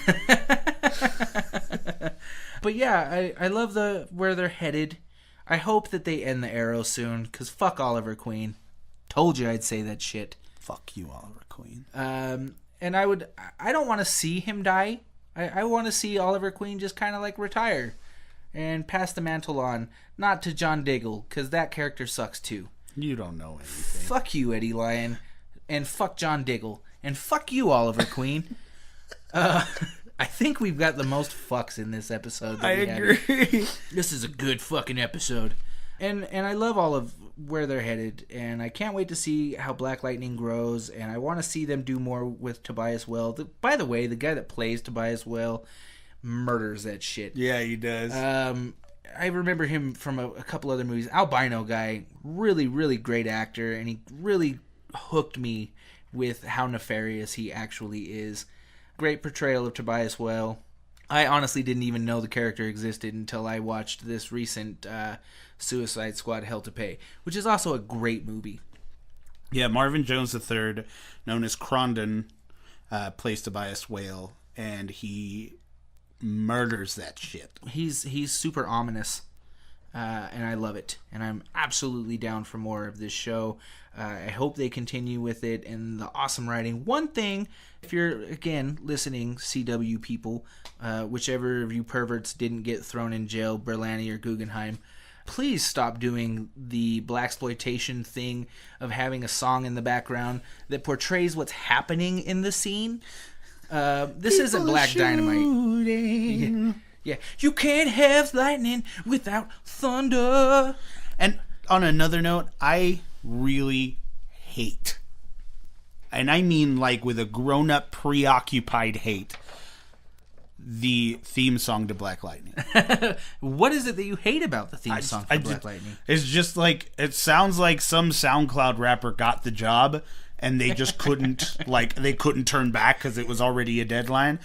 But yeah, I love where they're headed. I hope that they end the Arrow soon, because fuck Oliver Queen. Told you I'd say that shit. Fuck you, Oliver Queen. And I don't want to see him die. I want to see Oliver Queen just kind of like retire and pass the mantle on, not to John Diggle, because that character sucks too. You don't know anything. Fuck you, Eddie Lyon, and fuck John Diggle, and fuck you, Oliver Queen. I think we've got the most fucks in this episode. I agree. This is a good fucking episode. And I love all of where they're headed, and I can't wait to see how Black Lightning grows, and I want to see them do more with Tobias Whale. By the way, the guy that plays Tobias Whale murders that shit. Yeah, he does. I remember him from a couple other movies. Albino guy, really, really great actor, and he really hooked me with how nefarious he actually is. Great portrayal of Tobias Whale. I honestly didn't even know the character existed until I watched this recent Suicide Squad Hell to Pay, which is also a great movie. Yeah, Marvin Jones III, known as Crondon, plays Tobias Whale, and he murders that shit. He's super ominous, and I love it. And I'm absolutely down for more of this show. I hope they continue with it and the awesome writing. One thing, if you're, again, listening, CW people, whichever of you perverts didn't get thrown in jail, Berlanti or Guggenheim, please stop doing the blaxploitation thing of having a song in the background that portrays what's happening in the scene. This People isn't Black Dynamite. Yeah. You can't have lightning without thunder. And on another note, I really hate, and I mean like with a grown-up, preoccupied hate, the theme song to Black Lightning. What is it that you hate about the theme song to Black Lightning? It's just like, it sounds like some SoundCloud rapper got the job and they just couldn't, they couldn't turn back because it was already a deadline.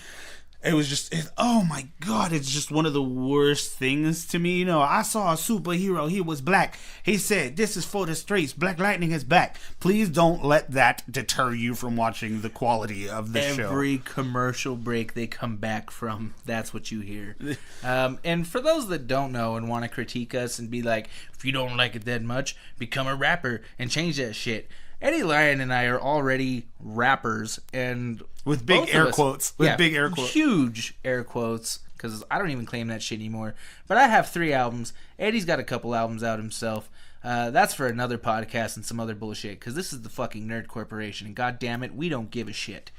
It was just, oh my God, it's just one of the worst things to me. I saw a superhero, he was black. He said, this is for the streets, Black Lightning is back. Please don't let that deter you from watching the quality of the show. Every commercial break they come back from, that's what you hear. And for those that don't know and want to critique us and be like, if you don't like it that much, become a rapper and change that shit. Eddie Lyon and I are already rappers, and with big air quotes. Big air quotes. Huge air quotes, because I don't even claim that shit anymore. But I have 3 albums. Eddie's got a couple albums out himself. That's for another podcast and some other bullshit, because this is the fucking Nerd Corporation, and god damn it, we don't give a shit.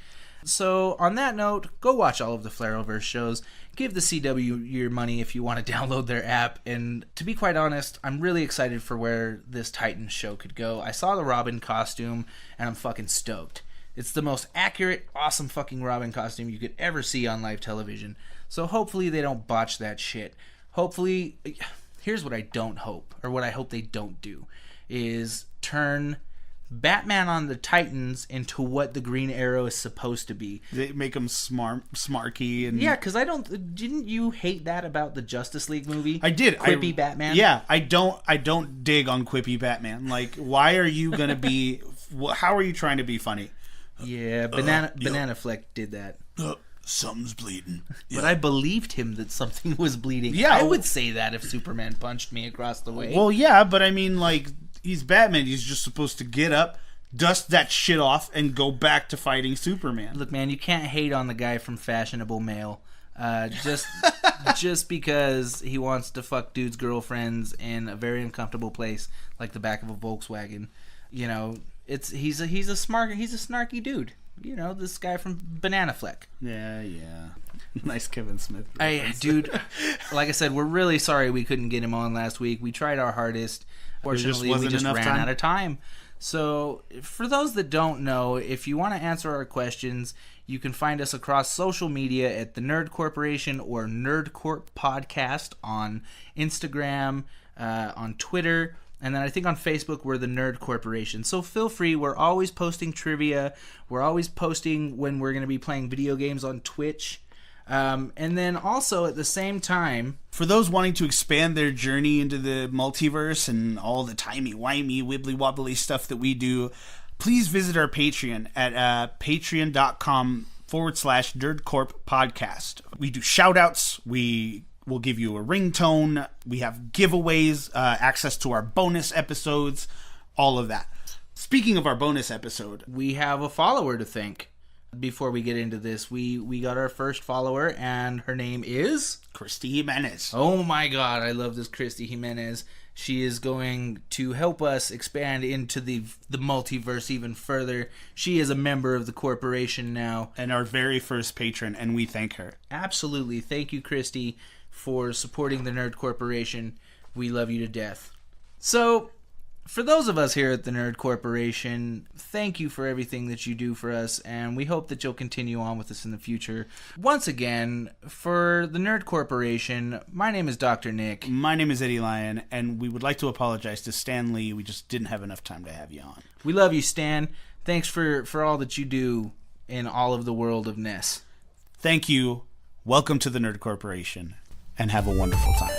So, on that note, go watch all of the Arrowverse shows. Give the CW your money if you want to download their app. And to be quite honest, I'm really excited for where this Titans show could go. I saw the Robin costume, and I'm fucking stoked. It's the most accurate, awesome fucking Robin costume you could ever see on live television. So hopefully they don't botch that shit. Hopefully, here's what I don't hope, or what I hope they don't do, is turn Batman on the Titans into what the Green Arrow is supposed to be. They make him smarky and Yeah, because didn't you hate that about the Justice League movie? I did. Quippy Batman. Yeah, I don't dig on quippy Batman. Like, why are you gonna be? How are you trying to be funny? Yeah, Banana Fleck did that. Something's bleeding. But I believed him that something was bleeding. Yeah, I would say that if Superman punched me across the way. Well, yeah, but I mean, like, he's Batman. He's just supposed to get up, dust that shit off, and go back to fighting Superman. Look, man, you can't hate on the guy from Fashionable Mail. Just because he wants to fuck dudes' girlfriends in a very uncomfortable place like the back of a Volkswagen. You know, he's a snarky dude. You know, this guy from Banana Fleck. Yeah. Nice Kevin Smith. Hey, dude, like I said, we're really sorry we couldn't get him on last week. We tried our hardest. Fortunately, we just ran out of time. So, for those that don't know, if you want to answer our questions, you can find us across social media at the Nerd Corporation or Nerd Corp Podcast on Instagram, on Twitter, and then I think on Facebook we're the Nerd Corporation. So feel free. We're always posting trivia. We're always posting when we're going to be playing video games on Twitch. And then also at the same time, for those wanting to expand their journey into the multiverse and all the timey-wimey, wibbly-wobbly stuff that we do, please visit our Patreon at patreon.com/NerdCorp Podcast. We do shout-outs. We will give you a ringtone. We have giveaways, access to our bonus episodes, all of that. Speaking of our bonus episode, we have a follower to thank. Before we get into this, we got our first follower, and her name is Christy Jimenez. Oh my god, I love this Christy Jimenez. She is going to help us expand into the multiverse even further. She is a member of the corporation now. And our very first patron, and we thank her. Absolutely. Thank you, Christy, for supporting the Nerd Corporation. We love you to death. So, for those of us here at the Nerd Corporation, thank you for everything that you do for us, and we hope that you'll continue on with us in the future. Once again, for the Nerd Corporation, my name is Dr. Nick. My name is Eddie Lyon, and we would like to apologize to Stan Lee. We just didn't have enough time to have you on. We love you, Stan. Thanks for all that you do in all of the world of Ness. Thank you. Welcome to the Nerd Corporation, and have a wonderful time.